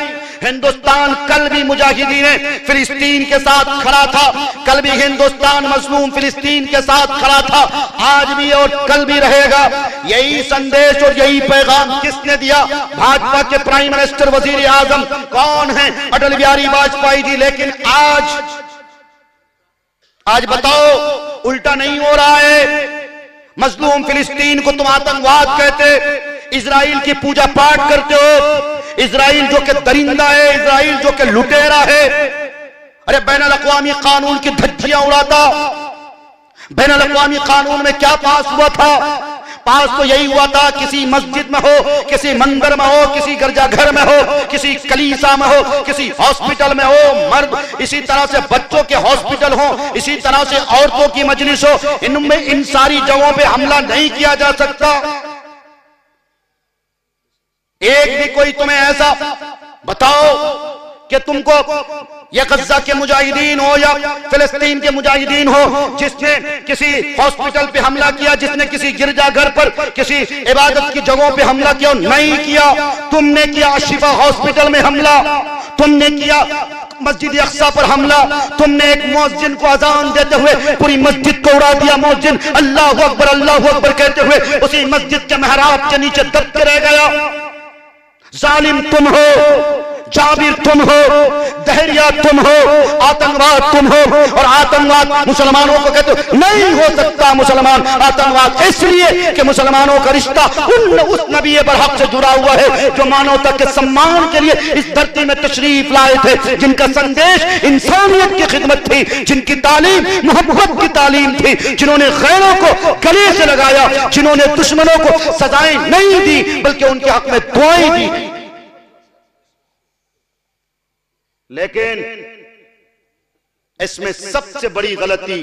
हिंदुस्तान कल भी मुजाहिदीन फिलिस्तीन के साथ खड़ा था, कल भी हिंदुस्तान मजलूम फिलिस्तीन के साथ खड़ा था, आज भी और कल भी रहेगा। यही संदेश और यही पैगाम किसने दिया? भाजपा के प्राइम मिनिस्टर वजीर आजम कौन है? अटल बिहारी वाजपेयी जी। लेकिन आज बताओ उल्टा नहीं हो रहा है। मजलूम फिलिस्तीन को तुम आतंकवाद कहते, इजराइल की पूजा पाठ करते हो, इजराइल जो कि दरिंदा है, इजराइल जो कि लुटेरा है। अरे बैनुल अक़वामी कानून की धज्जियां उड़ाता। बैनुल अक़वामी कानून में क्या पास हुआ था? पास तो यही हुआ था, किसी मस्जिद में हो, किसी मंदिर में हो, किसी गिरजाघर में हो, किसी कलीसा में हो, किसी हॉस्पिटल में हो, मर्द इसी तरह से बच्चों के हॉस्पिटल हो, इसी तरह से औरतों की मजलिस हो, इनमें इन सारी जगहों पे हमला नहीं किया जा सकता। एक भी कोई तुम्हें ऐसा बताओ कि तुमको या गज्जा के मुजाहिदीन हो या फिलिस्तीन के मुजाहिदीन हो, जिसने किसी हॉस्पिटल पे हमला किया, जिसने किसी गिरजाघर पर, किसी इबादत की जगहों पे हमला किया, नहीं किया। तुमने किया शिफा हॉस्पिटल में हमला, तुमने किया मस्जिद अक्सा पर हमला, तुमने एक मुअज्जिन को अजान देते हुए पूरी मस्जिद को उड़ा दिया। मुअज्जिन अल्लाहु अकबर कहते हुए उसी मस्जिद के मेहराब के नीचे दब के रह गया। जालिम तुम हो, जाबिर तुम हो, दहरिया तुम हो, आतंकवाद तुम हो। और आतंकवाद मुसलमानों को कहते हो, नहीं हो सकता मुसलमान आतंकवाद, इसलिए कि मुसलमानों का रिश्ता उस नबी बरहक से जुड़ा हुआ है जो मानवता के सम्मान के लिए इस धरती में तशरीफ लाए थे, जिनका संदेश इंसानियत की खिदमत थी, जिनकी तालीम मोहब्बत की तालीम थी, जिन्होंने गैरों को गले से लगाया, जिन्होंने दुश्मनों को सजाएं नहीं दी बल्कि उनके हक में दुआएं दी। लेकिन इसमें सबसे बड़ी गलती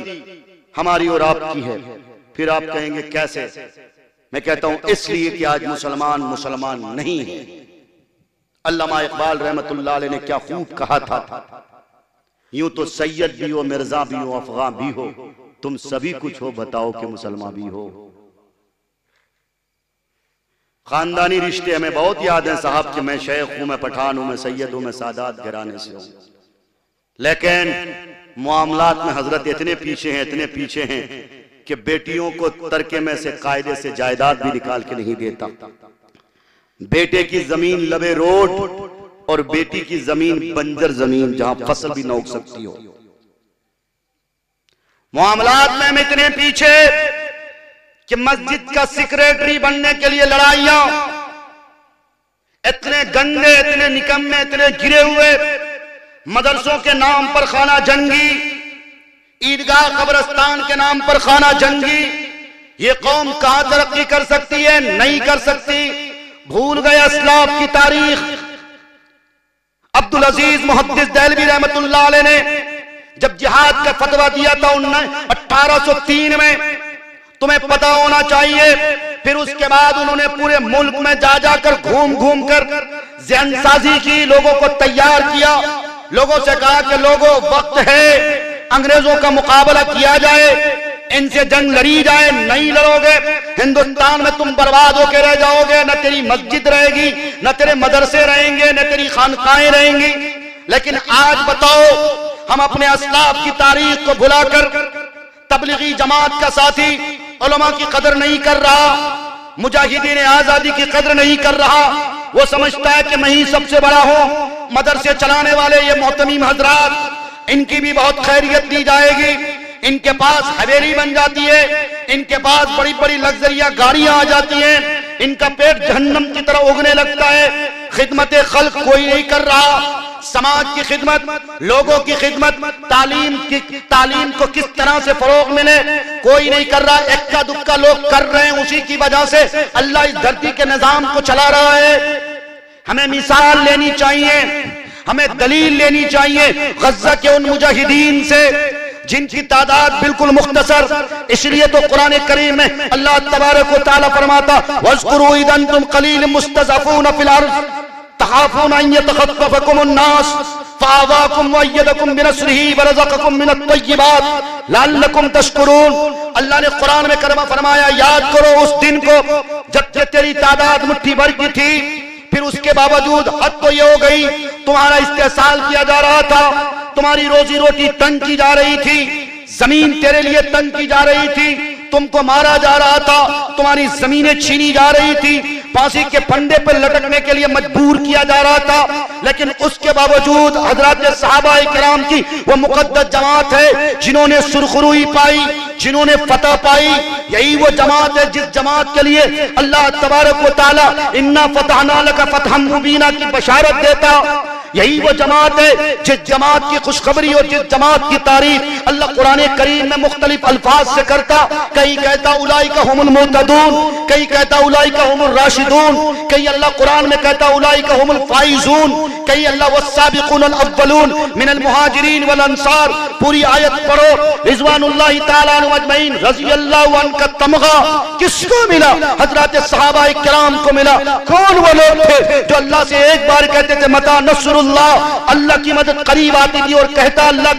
हमारी और आपकी है। फिर आप कहेंगे कैसे? मैं कहता हूं इसलिए कि आज मुसलमान नहीं है। अल्लामा इकबाल रहमतुल्लाह अलैह ने क्या खूब कहा था, यूं तो सैयद भी हो, मिर्जा भी हो, अफगान भी हो, तुम सभी कुछ हो, बताओ कि मुसलमान भी हो। खानदानी रिश्ते हमें बहुत याद हैं साहब कि मैं शेख हूं, मैं पठान हूं, मैं सैयद हूं, मैं सादात घराने से हूं। लेकिन मामलात में हजरत इतने पीछे हैं, इतने पीछे हैं कि बेटियों को तरके में से कायदे से जायदाद भी निकाल के नहीं देता। बेटे की जमीन लबे रोड और बेटी की जमीन बंजर जमीन जहां फसल भी न उग सकती हो। मामलात में हम इतने पीछे कि मस्जिद का सेक्रेटरी बनने के लिए लड़ाइयां, इतने गंदे, इतने निकम्मे, इतने गिरे हुए, मदरसों के नाम पर खाना जंगी, ईदगाह कब्रिस्तान के नाम पर खाना जंगी। ये कौम कहां तरक्की कर सकती है? नहीं कर सकती। भूल गए अस्लाफ की तारीख। अब्दुल अजीज मुहद्दिस देहलवी रहमतुल्लाह अलैह ने जब जिहाद का फतवा दिया था 1803 में, तुम्हें पता होना चाहिए, फिर उसके बाद उन्होंने पूरे मुल्क में जा जाकर घूम कर ज़हनसाज़ी की, लोगों को तैयार किया, लोगों से कहा कि लोगों वक्त है अंग्रेजों का मुकाबला किया जाए, इनसे जंग लड़ी जाए। नहीं लड़ोगे हिंदुस्तान में तुम बर्बाद होकर रह जाओगे, न तेरी मस्जिद रहेगी, न तेरे मदरसे रहेंगे, न तेरी खानकाएं रहेंगी। लेकिन आज बताओ, हम अपने अस्लाफ की तारीख को भुलाकर तबलीगी जमात का साथी उलमा की कदर नहीं कर रहा, मुजाहिदीन आजादी की कदर नहीं कर रहा। वो समझता है कि मैं ही सबसे बड़ा हूं। मदरसे चलाने वाले ये मोहतमीम हजरात, इनकी भी बहुत खैरियत दी जाएगी, इनके पास हवेली बन जाती है, इनके पास बड़ी बड़ी लग्जरिया गाड़ियां आ जाती हैं, इनका पेट जहन्नम की तरह उगने लगता है। खिदमत खल्क कोई नहीं कर रहा, समाज की खिदमत, लोगों की खिदमत, तालीम को किस तरह से फरोग मिले कोई नहीं कर रहा। एक्का दुक्का लोग कर रहे हैं, उसी की वजह से अल्लाह इस धरती के निजाम को चला रहा है। हमें मिसाल लेनी चाहिए, हमें दलील लेनी चाहिए गज्जा के उन मुजाहिदीन से जिनकी तादाद बिल्कुल मुख्तसर। इसलिए तो कुरान करीम में अल्लाह तबारक व तआला फरमाता, वज़कुरू इज़ अंतुम क़लीलुम मुस्तज़अफ़ून फ़िल अर्ज़ तख़ाफ़ून अन यतख़त्तफ़कुमुन नास फ़अवाकुम व अय्यदकुम बिनस्रिही व रज़क़कुम मिनत-तय्यिबात लअल्लकुम तशकुरून। अल्लाह ने कुरान में फरमाया, याद करो उस दिन को जब तेरी तादाद मुट्ठी भर की थी, फिर उसके बावजूद हद तो ये हो गई, तुम्हारा इस्तेहसाल किया जा रहा था, तुम्हारी रोजी रोटी तंग की जा रही थी, जमीन तेरे लिए तंग की जा रही थी, तुमको मारा जा रहा था, तुम्हारी जमीनें छीनी जा रही थी, फांसी के फंदे पर लटकने के लिए मजबूर किया जा रहा था। लेकिन उसके बावजूद हजरत सहाबा किराम की वो मुकद्दस जमात है जिन्होंने सुरखरुई पाई, जिन्होंने फतह पाई। यही वो जमात है जिस जमात के लिए अल्लाह तबारक व तआला इन्ना फतहना लका फतहम मुबीना की बशारत देता। यही वो जमात है जिस जमात की खुशखबरी और जिस जमात की तारीफ अल्लाह कुरान करीम में मुख्तलिफ अल्फाज से करता। कहीं कहता उलाइका हुमुल मुहतदून, कहीं कहता उलाइका हुमुर राशिदून, कहीं अल्लाह कुरान में कहता उलाइका हुमुल फाइजून, कहीं अल्लाह वस्साबिकूनल अव्वलून मिनल मुहाजिरीन वल अंसार। पूरी आयत पढ़ो, रिजवानुल्लाहि ताला अन्हुम अजमईन रज़ियल्लाहु अन्हु का तमगा किसको मिला? हजरत सहाबा किराम को मिला। कौन वो लोग थे जो अल्लाह से एक बार कहते थे मता नसरुल्लाह, अल्लाह की मदद करीब आती थी, और कहता अल्लाह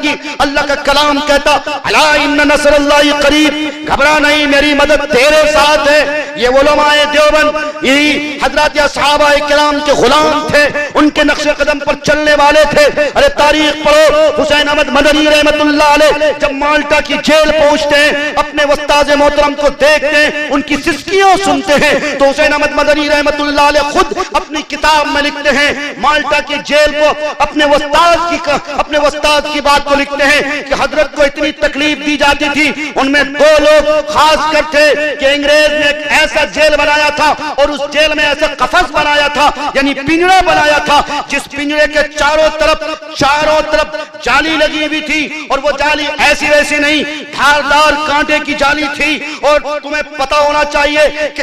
का कलाम कहता अला इन्ना नसरुल्लाहि करीब, घबरा नहीं मेरी मदद तेरे साथ है। ये उलमाए देवबंद यही हजरत सहाबा किराम के गुलाम थे, उनके नक्शे कदम पर चलने वाले थे। अरे तारीख पढ़ो, हुसैन अहमद मदनी रहमतुल्लाह अलैह जब माल्टा की जेल पहुंचते हैं, अपने उस्ताद मोहतरम को देखते हैं, उनकी सिस्कियां सुनते हैं, तो हुसैन अहमद मदनी रहमतुल्लाह अलैह खुद अपनी किताब में लिखते हैं, माल्टा की जेल को अपने उस्ताद की बात को लिखते हैं कि हजरत को इतनी तकलीफ दी जाती थी। उनमें दो लोग खास कर थे कि अंग्रेज ने एक ऐसा जेल बनाया था और उस जेल में ऐसा कफस बनाया था, यानी पिंजरा बनाया था, जिस पिंजरे के चारों तरफ जाली लगी हुई थी, और वो जाली ऐसी वैसी नहीं, धारदार कांटे की जाली थी। और तुम्हें पता होना चाहिए कि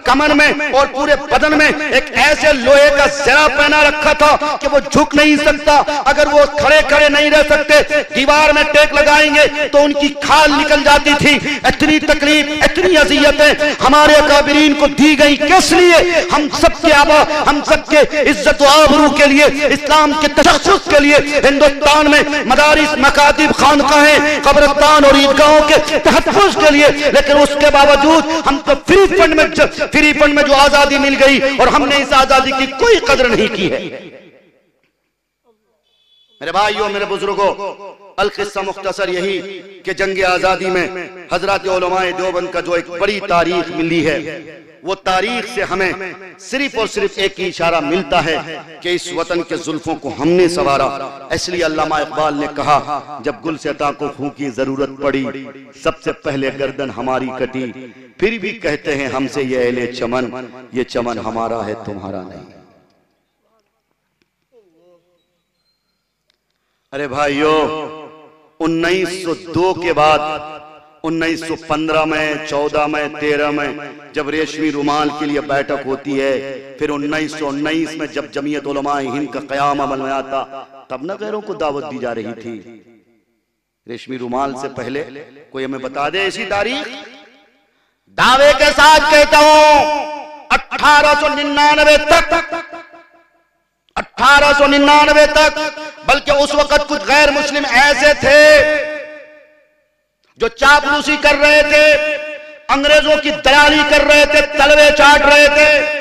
कमर में और पूरे बदन में एक ऐसे लोहे का जरा पहना रखा था कि वो झुक नहीं सकता। अगर वो खड़े नहीं रह सकते, दीवार में टेक लगाएंगे तो उनकी खाल निकल जाती थी। इतनी तकलीफ, इतनी अज़ियतें हमारे अकाबिरीन को दी गई किस लिए? हम सबके इज्जत व आबरू के लिए, इस्लाम के तशख्खुस के लिए। हिंदुस्तान में मदारिस, मकातिब, खानकाहें, कब्रिस्तान और ईदगाहों के तहफ़्फ़ुज़ के लिए, लेकिन उसके बावजूद हमको फ्री फंड में जो आजादी मिल गई और हमने इस आजादी की कोई कदर नहीं की है। मेरे भाइयों, मेरे बुजुर्गों, अल-किस्सा मुख्तसर यही कि जंग आजादी में हजरत उलमाए देवबंद का जो एक बड़ी तारीख मिली है, वो तारीख से हमें सिर्फ और सिर्फ एक ही इशारा मिलता है कि इस वतन के जुल्फों को हमने सवारा। इसलिए अल्लामा इकबाल ने कहा, जब गुलसिता को खून की जरूरत पड़ी, सबसे पहले गर्दन हमारी कटी, फिर भी कहते हैं हमसे ये अहले चमन, ये चमन हमारा है तुम्हारा नहीं। अरे भाइयों, 1902 के बाद 1915 में, 14 में, 13 में जब रेशमी रुमाल के लिए बैठक होती है, फिर 1919 में जब जमीयत उलमाए हिंद का क़याम अमल में आता, तब न गैरों को दावत दी जा रही थी। रेशमी रुमाल से पहले कोई हमें बता दे ऐसी तारीख? दावे के साथ कहता हूं 1899 तक, बल्कि उस वक्त कुछ गैर मुस्लिम ऐसे थे जो चापलूसी कर रहे थे, अंग्रेजों की दलाली कर रहे थे, तलवे चाट रहे थे।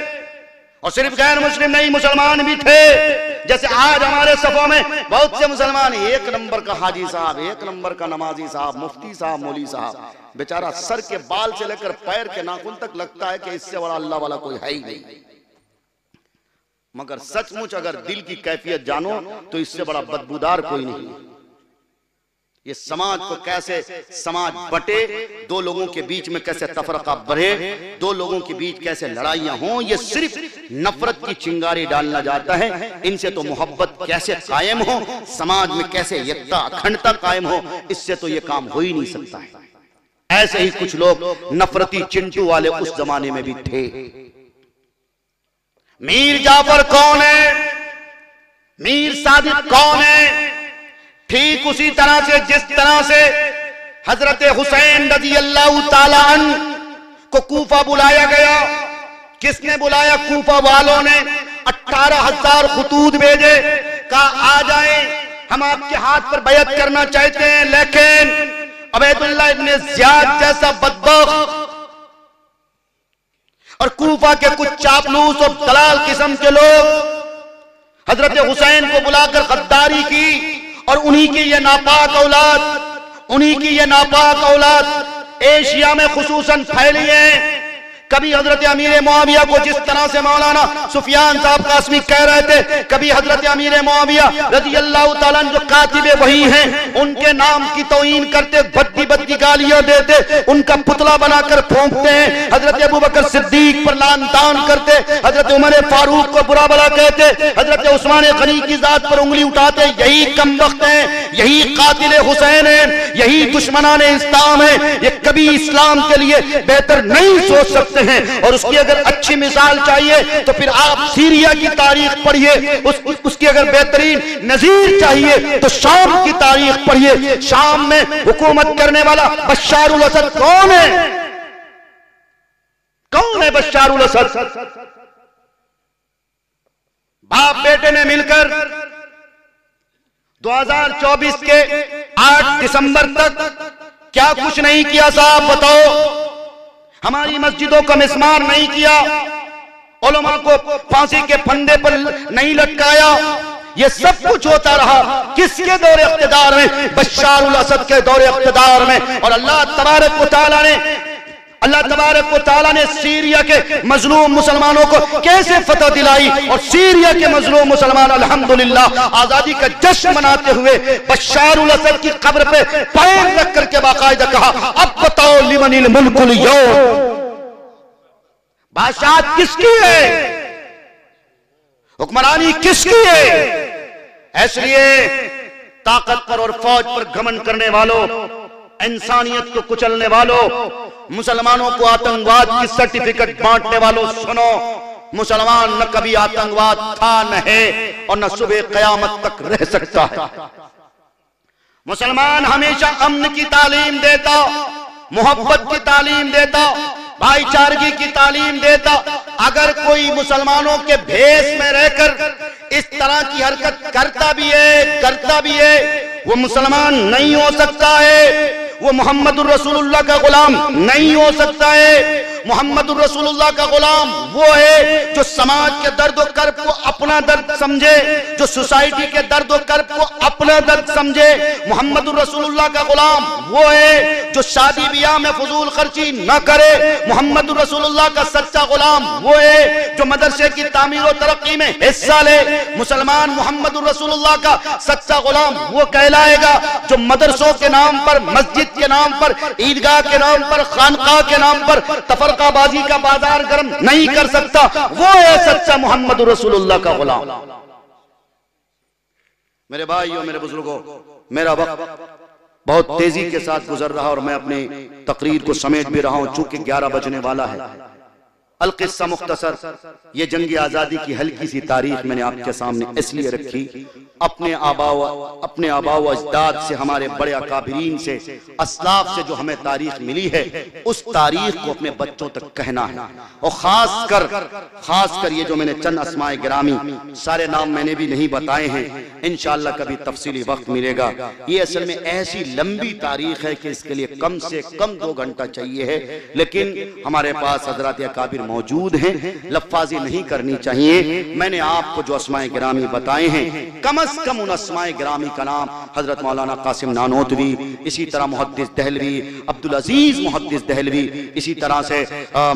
और सिर्फ गैर मुस्लिम नहीं, मुसलमान भी थे। जैसे आज हमारे सफों में बहुत से मुसलमान, एक नंबर का हाजी साहब, एक नंबर का नमाजी साहब, मुफ्ती साहब, मौली साहब, बेचारा सर के बाल से लेकर पैर के नाखून तक लगता है कि इससे बड़ा अल्लाह वाला कोई है ही नहीं। मगर सचमुच अगर दिल की कैफियत जानो तो इससे बड़ा बदबूदार कोई नहीं। ये समाज को कैसे समाज बटे, दो लोगों के बीच में कैसे तफरका बढ़े, दो लोगों के बीच कैसे लड़ाइयां हों, ये सिर्फ नफरत की चिंगारी डालना जाता है। इनसे तो मोहब्बत कैसे कायम हो, समाज में कैसे एकता अखंडता कायम हो, इससे तो ये काम हो ही नहीं सकता है। ऐसे ही कुछ लोग नफरती चिंटू वाले उस जमाने में भी थे। मीर जाफर कौन है, मीर सादिक कौन है? ठीक उसी तरह से जिस तरह से हजरत हुसैन रज़ियल्लाहु ताला अन्हु को कूफा बुलाया गया। किसने बुलाया? कूफा वालों ने 18,000 खतूत भेजे, कहा आ जाए, हम आपके हाथ पर बैत करना चाहते हैं। लेकिन उबैदुल्लाह इब्न ज़ियाद जैसा बदबख्त और कूफा के कुछ चापलूस और दलाल किस्म के लोग हजरत हुसैन को बुलाकर गद्दारी की, और उन्हीं की ये नापाक औलाद एशिया में खुसूसन फैली है कभी हजरत अमीर मुआविया को जिस तरह से मौलाना सुफियान साहब कासमी कह रहे थे, कभी हजरत अमीर मुआविया रज़ी अल्लाह ताला जो कातिबे वही हैं उनके नाम की तौहीन करते, भद्दी भद्दी गालियां देते, उनका पुतला बनाकर फूंकते हैं, हजरत अबू बकर सिद्दीक पर लान तान करते, हजरत उमर फारूक को बुरा भला कहते, हजरत उस्मान गनी की जात पर उंगली उठाते। यही कमबख्त हैं, यही कातिल हुसैन हैं, यही दुश्मनान इस्लाम है। ये कभी इस्लाम के लिए बेहतर नहीं सोच सकते हैं। और उसकी अगर अच्छी मिसाल चाहिए तो फिर आप सीरिया की तारीख पढ़िए, उसकी अगर बेहतरीन नजीर चाहिए तो शाम की तारीख पढ़िए। शाम में हुकूमत करने वाला बशारुल असद कौन है? कौन है बशारुल असद? बाप बेटे ने मिलकर 2024 के 8 दिसंबर तक क्या कुछ नहीं किया साहब बताओ? हमारी मस्जिदों का मिस्मार नहीं किया, उलमा को फांसी के फंदे पर नहीं लटकाया, ये सब कुछ होता रहा किसके दौरे इख्तिदार में? बशारुल असद के दौरे इख्तिदार में। और अल्लाह तबारक व तआला ने सीरिया के मजलूम मुसलमानों को कैसे फतह दिलाई, और सीरिया के मजलूम मुसलमान अल्हम्दुलिल्लाह आजादी का जश्न मनाते हुए बशारुल असद की कब्र पे पैर रख करके बाकायदा कहा, अब बताओ लिमनिल मुल्कुल यौम, बादशाह किसकी है, हुक्मरानी किसकी है? इसलिए ताकत पर और फौज पर घमंड करने वालों, इंसानियत को कुचलने वालों, मुसलमानों को आतंकवाद की सर्टिफिकेट बांटने वालों, सुनो, मुसलमान न कभी आतंकवाद था न है और न सुबह कयामत तक रह सकता है। मुसलमान हमेशा अमन की तालीम देता, मोहब्बत की तालीम देता, भाईचारगी की तालीम देता। अगर कोई मुसलमानों के भेष में रहकर इस तरह की हरकत करता भी है, वो मुसलमान नहीं हो सकता है, वो मोहम्मदुर रसूलुल्लाह का गुलाम नहीं हो सकता है। मोहम्मदुर रसूलुल्लाह का गुलाम वो है जो समाज के दर्द और कर्ब को अपना दर्द समझे, जो सोसाइटी के दर्द और कर्ब को अपना दर्द समझे। मोहम्मदुर रसूलुल्लाह का गुलाम वो है जो शादी ब्याह में फजूल खर्ची न करे। मोहम्मदुर रसूलुल्लाह का सच्चा गुलाम वो है जो मदरसे की तामीर और तरक्की में हिस्सा ले। मुसलमान मोहम्मदुर रसूलुल्लाह का सच्चा गुलाम वो कहलाएगा जो मदरसों के नाम पर, मस्जिद के नाम पर, ईदगाह के नाम पर, खानकाह के नाम पर तफरकाबाजी का बाजार गर्म नहीं कर सकता। वो है सच्चा मोहम्मदुर रसूलुल्लाह का गुलाम। मेरे भाइयों, मेरे बुजुर्गों, मेरा वक्त बहुत तेजी के साथ गुजर रहा और मैं अपनी तकरीर को समेट भी रहा हूं चूंकि 11 बजने वाला है। अलकिस्सा मुख्तसर, ये जंगी आजादी की हल्की सी तारीख मैंने आपके सामने इसलिए रखी, अपने आबाओ अजदाद से, हमारे बड़े अकाबिरीन से, असलाफ से जो हमें तारीख मिली है उस तारीख को अपने बच्चों तक कहना है। और खासकर ये जो मैंने चंद अस्माए गिरामी, सारे नाम मैंने भी नहीं बताए हैं, इंशाअल्लाह कभी तफसीली वक्त मिलेगा। ये असल में ऐसी लंबी तारीख है कि इसके लिए कम से कम 2 घंटा चाहिए है, लेकिन हमारे पास हजरत अकाबिर मौजूद हैं, लफ्फाजी नहीं करनी चाहिए। मैंने आपको जो अस्माए गिरामी बताए हैं, कम से कम उन अस्माए गिरामी का नाम हजरत मौलाना कासिम नानोतवी, इसी तरह मुहद्दिस दहलवी, अब्दुल अजीज मुहद्दिस दहलवी, इसी तरह से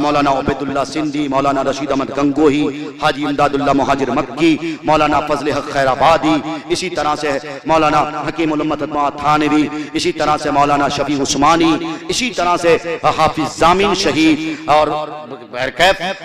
मौलाना उबैदुल्लाह सिंधी, मौलाना रशीद अहमद गंगोही, हाजी इमदादुल्लाह मुहाजिर मक्की, मौलाना फजल हक खैराबादी, इसी तरह से मौलाना हकीमुल उम्मत थानवी, इसी तरह से मौलाना शफी उस्मानी, इसी तरह से हाफिज जामिन शहीद, और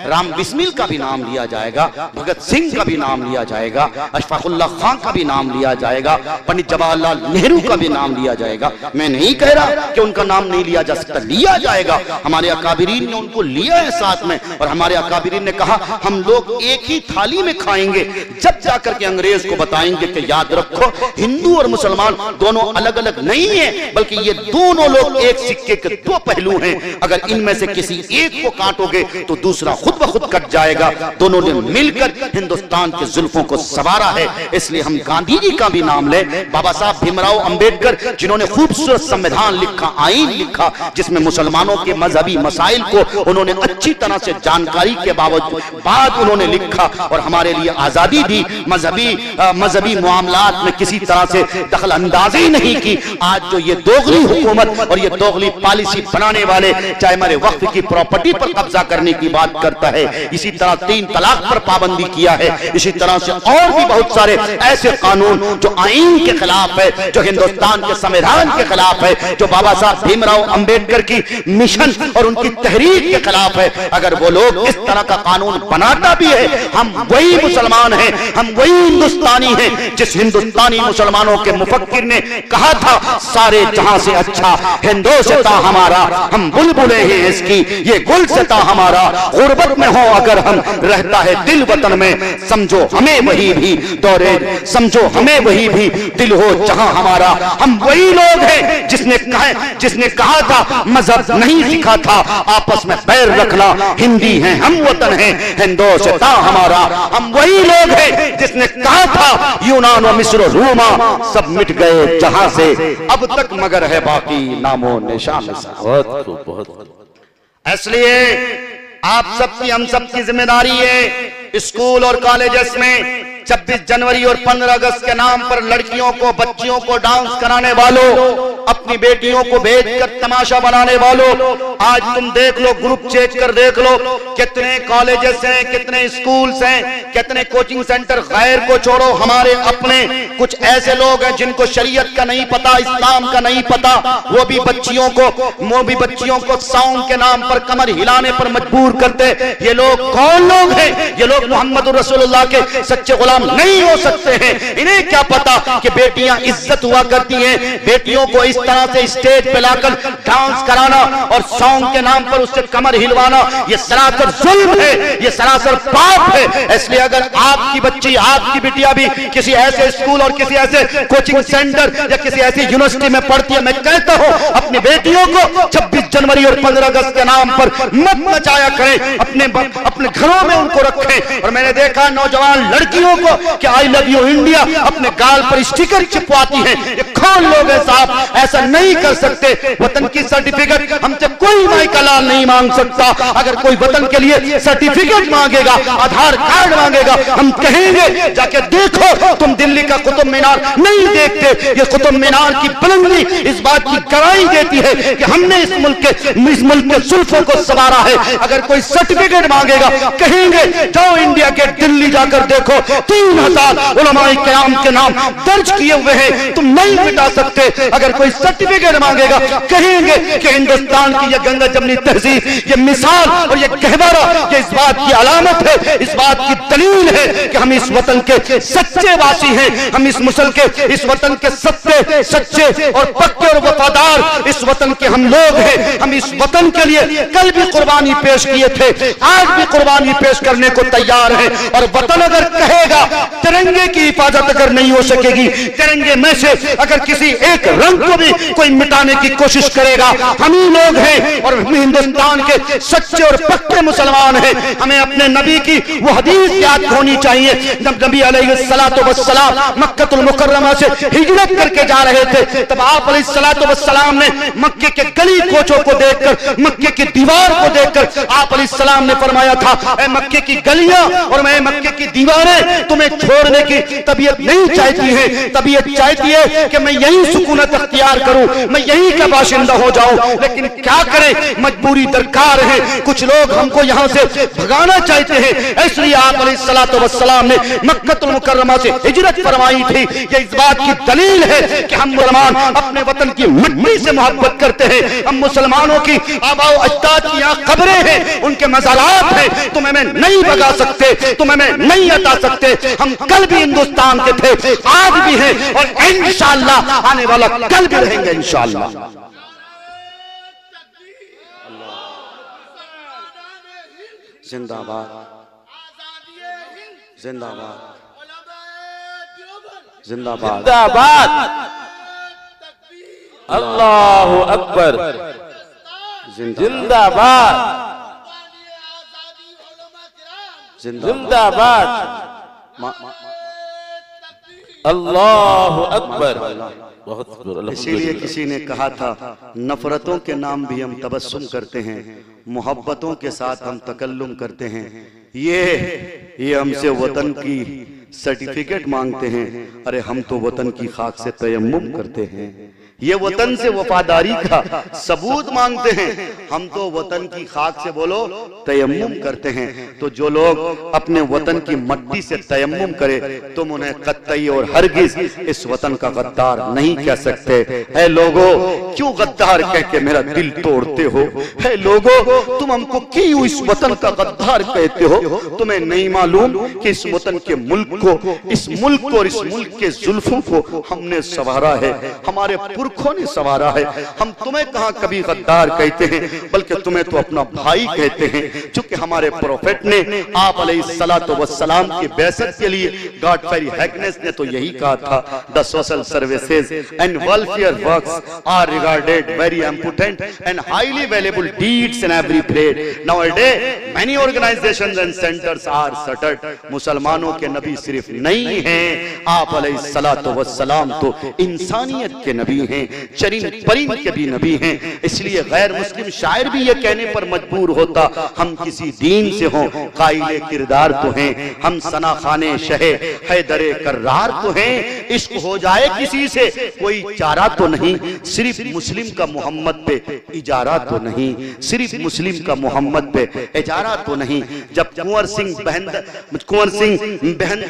राम बिस्मिल का भी नाम लिया जाएगा, भगत सिंह का भी नाम लिया जाएगा, अशफाकुल्लाह खान का भी नाम लिया जाएगा, पंडित जवाहरलाल नेहरू का भी नाम लिया जाएगा। मैं नहीं कह रहा कि उनका नाम नहीं लिया जा सकता, लिया जाएगा। हमारे अकाबिरीन ने उनको लिया है साथ में, और हमारे अकाबिरीन ने कहा हम लोग एक ही थाली में खाएंगे, जब जाकर के अंग्रेज को बताएंगे कि याद रखो हिंदू और मुसलमान दोनों अलग अलग नहीं है, बल्कि ये दोनों लोग एक सिक्के के 2 पहलू हैं। अगर इनमें से किसी एक को काटोगे तो दूसरा खुद ब खुद कट जाएगा। दोनों ने मिलकर हिंदुस्तान के जुल्फों को संवारा है। इसलिए हम गांधी जी का भी नाम ले, बाबा साहब भीमराव अंबेडकर जिन्होंने खूबसूरत संविधान लिखा, आईन लिखा, जिसमें मुसलमानों के मजहबी मसाइल को उन्होंने अच्छी तरह से जानकारी के बाद उन्होंने लिखा और हमारे लिए आजादी दी। मजहबी मामलात में किसी तरह से दखल अंदाजी नहीं की। आज जो ये दोगली हुकूमत और ये दोगली पॉलिसी बनाने वाले, चाहे हमारे वक्फ की प्रॉपर्टी पर कब्जा करने की बात करता है, इसी तरह 3 तलाक पर पाबंदी किया है, इसी तरह से और भी बहुत सारे ऐसे कानून जो आईन के खिलाफ है, जो हिंदुस्तान के संविधान के खिलाफ है, जो बाबा साहब भीमराव अंबेडकर की मिशन और उनकी तहरीक के खिलाफ है। अगर वो लोग इस तरह का कानून बनाता भी है, हम वही मुसलमान हैं, हम वही हिंदुस्तानी हैं जिस हिंदुस्तानी मुसलमानों के मुफक्किर ने कहा था, सारे जहां से अच्छा हिंदोस्तां हमारा, हम बुलबुले हैं इसकी, ये गुलस्तां हमारा, गुर्बत में हो अगर हम, रहता है दिल वतन में, समझो हमें वही भी दौरे, समझो हमें वही भी दिल हो जहां हमारा। हम वही लोग हैं जिसने कहा था मजहब नहीं सिखा था आपस में बैर रखना, हिंदी हैं हम, वतन है हिंदोस्तां हमारा। हम वही लोग हैं जिसने कहा था यूनान और मिस्र रोमा सब मिट गए जहां से, अब तक मगर है बाकी नामो निशान। बहुत खूब, बहुत। इसलिए आप सबकी, हम सबकी जिम्मेदारी है स्कूल और कॉलेजेस में 26 जनवरी और 15 अगस्त के नाम पर लड़कियों को, बच्चियों को डांस कराने वालों, अपनी बेटियों को भेजकर तमाशा बनाने वालों, आज तुम देख लो, ग्रुप चेक कर देख लो, कितने कॉलेजेस हैं, कितने स्कूल्स हैं, कितने कोचिंग सेंटर, गैर को छोड़ो, हमारे अपने कुछ ऐसे लोग हैं जिनको शरीयत का नहीं पता, इस्लाम का नहीं पता, वो भी बच्चियों को सॉन्ग के नाम पर, कमर हिलाने पर मजबूर करते। ये लोग कौन लोग हैं? ये लोग मोहम्मद रसूलुल्लाह के सच्चे गुलाम नहीं हो सकते हैं। इन्हें क्या पता कि बेटियां इज्जत हुआ करती हैं, बेटियों को इस तरह से स्टेज पे लाकर डांस कराना और सॉन्ग के नाम पर उससे कमर हिलवाना, ये सरासर जुल्म है, ये सरासर पाप है। इसलिए अगर आपकी बच्ची, आपकी बिटिया भी किसी ऐसे स्कूल और किसी ऐसे कोचिंग सेंटर या किसी ऐसी यूनिवर्सिटी में पढ़ती है, मैं कहता हूं अपनी बेटियों को 26 जनवरी और 15 अगस्त के नाम पर मत नचाया करें, अपने घरों में उनको रखें। और मैंने देखा नौजवान लड़कियों को कि आई लव यू इंडिया अपने गाल पर स्टिकर चिपवाती हैं। ये कौन लोग हैं साहब? ऐसा नहीं कर सकते। वतन की सर्टिफिकेट हमसे कोई माई का लाल नहीं मांग सकता। अगर कोई वतन के लिए सर्टिफिकेट मांगेगा, आधार कार्ड मांगेगा, हम कहेंगे जाके देखो, तुम दिल्ली का कुतुब मीनार नहीं देखते। ये कुतुब मीनार की बुलंदी इस बात की गवाही देती है कि हमने इस मुल्क के जुल्फों को संवारा है। अगर कोई सर्टिफिकेट मांगेगा, कहेंगे जाओ इंडिया गेट दिल्ली जाकर देखो, 3000 उलमाए किराम के नाम दर्ज किए हुए हैं, तुम नहीं मिटा सकते। अगर कोई सर्टिफिकेट मांगेगा, कहेंगे कि हिंदुस्तान की यह गंगा जमनी तहजीब, ये मिसाल और ये गहवारा, ये इस बात की अलामत है, इस बात की दलील है कि हम इस वतन के सच्चे वासी हैं। हम इस मुसल के, इस वतन के सच्चे और पक्के और वफादार इस वतन के हम लोग हैं। हम इस वतन के लिए कल भी कुर्बानी पेश किए थे, आज भी कुर्बानी पेश करने को तैयार है। और वतन अगर कहेगा, तिरंगे की हिफाजत अगर नहीं हो सकेगी, तिरंगे में से अगर किसी एक रंग को भी कोई मिटाने की कोशिश करेगा, हम ही लोग हैं और हिंदुस्तान के सच्चे और पक्के मुसलमान हैं। हमें अपने नबी की वो हदीस याद होनी चाहिए, जब नबी अलैहिस्सलातु वस्सलाम मक्कतुल मुकर्रमा से हिजरत करके जा रहे थे, तब आप अलैहिस्सलातु वस्सलाम ने मक्के के गली कोचों को देखकर, मक्के की दीवार को देखकर आप अलैहिस्सलाम ने फरमाया था, ऐ मक्के की गलियां और मैं मक्के की दीवारें तुम्हें छोड़ने की तबीयत नहीं चाहती है। तबीयत चाहती है कि मैं यही सुकूनत अख्तियार करूं, मैं यही का बाशिंदा हो जाऊं। लेकिन क्या करें, मजबूरी दरकार है। कुछ लोग हमको यहां से भगाना चाहते हैं। इसलिए आप अलैहिस्सलातु वस्सलाम ने मक्कतुल मुकर्रमा से हिजरत फरमाई थी। ये इस बात की दलील है कि हम मुसलमान अपने वतन की मिट्टी से मोहब्बत करते हैं। हम मुसलमानों की आबा अजदाद की यहाँ कब्रें हैं, उनके मज़ारात हैं, तुम्हें मैं नहीं भगा सकते, तुम्हें मैं नहीं हटा सकते। हम कल भी हिंदुस्तान के थे, आज भी हैं और इंशाअल्लाह आने वाला कल भी रहेंगे इंशाअल्लाह। जिंदाबाद, जिंदाबाद, जिंदाबाद, जिंदाबाद, अल्लाहु अकबर, जिंदाबाद, जिंदाबाद। अल्लाहु अकबर। बहुत। इसीलिए किसी ने कहा था, नफरतों के नाम भी हम तबस्सुम करते हैं, मोहब्बतों के साथ हम तकल्लुम करते हैं। ये हमसे वतन की सर्टिफिकेट मांगते हैं, अरे हम तो वतन की खाक से तयम्मुम करते हैं। ये वतन से वफादारी का सबूत मांगते हैं, हम तो वतन की खाक से बोलो तयम्मुम करते हैं। तो जो लोग अपने वतन की मट्टी से तयम्मुम करे, तुम उन्हें कतई और हरगिज इस वतन का गद्दार नहीं कह सकते। है लोगों, क्यों गद्दार कह के मेरा दिल तोड़ते हो? है लोगों, तुम हमको क्यों इस वतन का गद्दार कहते हो? तुम्हें नहीं मालूम कि इस वतन के मुल्क को, इस मुल्क को और इस मुल्क के जुल्फों को हमने संवारा है, हमारे पुरखों ने संवारा है। हम तुम्हें कहां कभी गद्दार कहते हैं, बल्कि तुम्हें तो अपना भाई कहते हैं। चूंकि हमारे प्रोफेट ने आप अलैहिस्सलातु वस्सलाम की बेइज्जत के लिए, गॉडफ्री हैगनेस ने तो यही कहा था, the social services and welfare works are regarded very important and highly valuable deeds in every plate. Nowadays many organisations and centres are shuttered. मुसलमानों के नबी सिर्फ नहीं हैं, आप अलैहिस्सलातु वस्सलाम तो इंसानियत के नबी हैं, चरिंद परिंद के भी नबी हैं। इसलिए गैर मुस्लिम शायर भी ये कहने पर मजबूर होता, हम किसी दीन से हों काइले किरदार तो हैं, हम सना खाने शहे हैदरे कर्रार तो हैं। इश्क हो जाए किसी से कोई चारा तो नहीं, सिर्फ मुस्लिम का मोहम्मद पे इजारा तो नहीं, सिर्फ मुस्लिम का मोहम्मद पे इजारा तो नहीं। जब कुंवर सिंह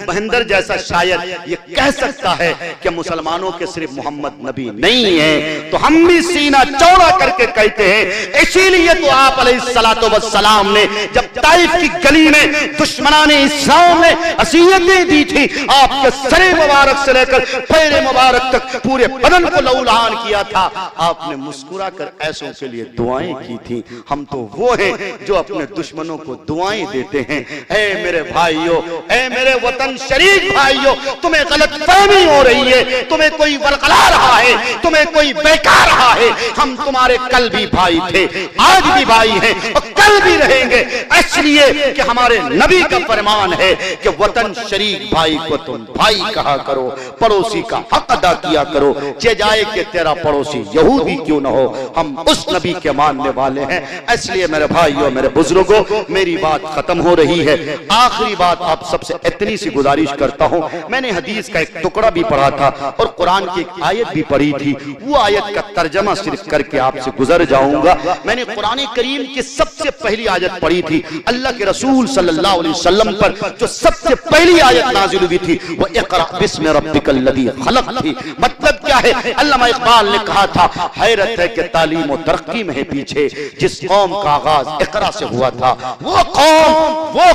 बहंदर जैसा शायर ये कह सकता है कि मुसलमानों के सिर्फ मोहम्मद नबी नहीं है, तो हम भी सीना चौड़ा करके कहते हैं। इसीलिए तो आप अलैहिस्सलातु वस्सलाम ने जब ताइफ की गली में दुश्मनाने इस्लाम ने असीयतें दी थी, आपके सरे मुबारक से लेकर पैर मुबारक तक पूरे बदन को लहूलुहान किया था, आपने मुस्कुरा कर ऐसों के लिए दुआएं की थी। हम तो वो हैं जो अपने दुश्मनों को दुआएं देते हैं। ऐ मेरे भाइयों, ऐ मेरे वतन शरीफ भाइयों, तुम्हें गलतफहमी हो रही है, तुम्हें कोई वलगला रहा है, तुम्हें कोई बहका रहा है। हम तुम्हारे कल भी भाई थे, आज भी भाई हैं और कल भी रहेंगे, इसलिए कि हमारे नबी का फरमान है कि वतन शरीफ भाई को तुम भाई कहा करो, पड़ोसी का हक अदा किया करो, जे जाए कि तेरा पड़ोसी यहूदी क्यों न हो। हम उस नबी के मानने वाले हैं। इसलिए मेरे भाइयों, मेरे बुजुर्गों, मेरी बात खत्म हो रही है। आखिरी बात आप सबसे इतनी सी गुजारिश करता हूं, मैंने हदीस का एक टुकड़ा भी पढ़ा था और कुरान की एक आयत भी पढ़ी थी, वो आयत का तर्जमा सिर्फ करके आपसे गुजर जाऊंगा। मैंने कुरान करीम की सबसे पहली आयत पढ़ी थी, अल्लाह के रसूल सल्लल्लाहु अलैहि वसल्लम पर जो सबसे पहली आयत नाजिल हुई थी वो इक़रा बिस्मि रब्बिकल लज़ी खलक़ थी। मतलब क्या है? अल्लामा इक़बाल ने कहा था, हैरत है कि तालीम और तरक्की में है पीछे जिस कौम का आगाज इक़रा से हुआ था। वो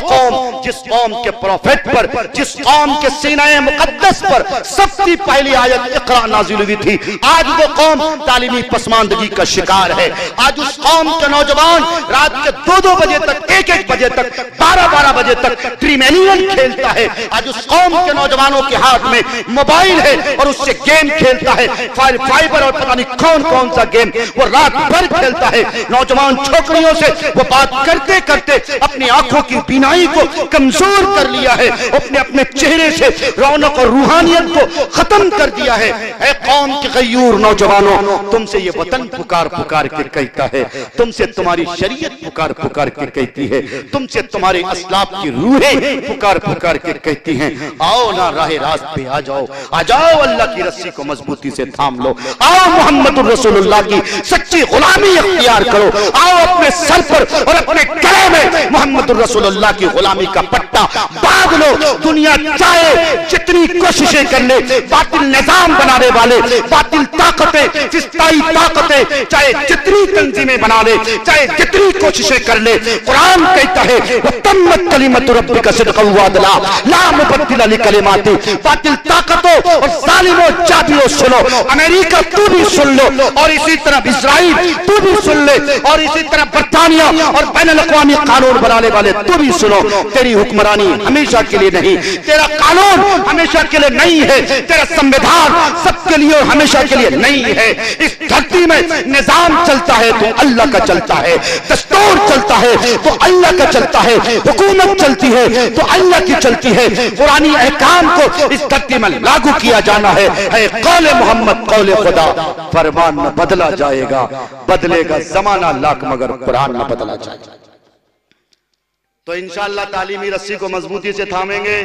कौम जिस कौम के प्रोफेट पर, जिस कौम के सीनाए मुक़द्दस पर सबसे पहली आयत इक़रा नाजिल हुई थी, आज वो कौम तालीमी पसमानदगी का शिकार है। आज उस कौम के नौजवान रात के 2-2 बजे तक, 1-1 बजे तक, 12-12 बजे तक ट्रीमेनियन खेलता है। आज उस कौम के नौजवानों के हाथ में मोबाइल है और उससे गेम खेलता है, फाइबर और पता नहीं कौन कौन सा गेम वो रात भर खेलता है। नौजवान छोकरियों से वो बात करते करते अपनी आंखों की बीनाई को कमजोर कर लिया है, अपने चेहरे से रौनक और रूहानियत को खत्म कर दिया है। ऐ कौम के गयूर नौजवानों, तुमसे ये वतन पुकार पुकार के कहता है, तुमसे तुम्हारी शरीयत पुकार पुकार के कहती है, तुमसे तुम्हारे अस्लाफ की रूहें पुकार पुकार के कहती हैं, आओ ना राह रास्त पे आ जाओ, आ जाओ अल्लाह की रस्सी को मजबूती से थाम लो, आओ मोहम्मद रसूलुल्लाह की सच्ची गुलामी इख्तियार करो, आओ अपने सर पर और अपने गले में मोहम्मद रसूलुल्लाह की गुलामी का पट्टा बांध लो। दुनिया चाहे जितनी कोशिशें कर ले, बातिल निजाम बनाने वाले, बातिल ताकतें, फिस्ताई ताकतें चाहे जितनी तंजीमें बना ले, चाहे जितनी कोशिशें कर ले, कुरान कहता है तम्मत कलिमतु रब्बिका सिद्क़न व अदला ला मुबद्दिला लिकलिमाति। बातिल ताकतों और जालिमों जाबियों सुनो, अमेरिका तू भी सुन लो, और इसी तरह इजराइल तू भी सुन ले, और इसी तरह बर्तानिया और बैनुल अक़वामी कानून बनाने वाले तू भी सुनो। तेरी हुक्मरानी हमेशा के लिए नहीं, तेरा कानून हमेशा के लिए नहीं है, तेरा संविधान सबके लिए हमेशा के लिए नहीं है। इस धरती में निजाम चलता है तो अल्लाह का चलता है, दस्तूर चलता है तो अल्लाह का चलता है, हुकूमत चलती है तो अल्लाह की चलती है। कुरानी अहकाम को इस धरती में लागू किया जाना है। कौले मोहम्मद कौले खुदा, फरमान न बदला जाएगा, बदलेगा जमाना लाख मगर कुरान न बदला जाएगा। तो इंशाअल्लाह तालीमी रस्सी को मजबूती से थामेंगे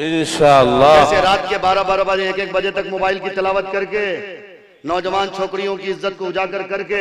इंशाअल्लाह। जैसे रात के 12-12 बजे 1-1 बजे तक मोबाइल की तिलावत करके, नौजवान छोकरियों की इज्जत को उजागर करके,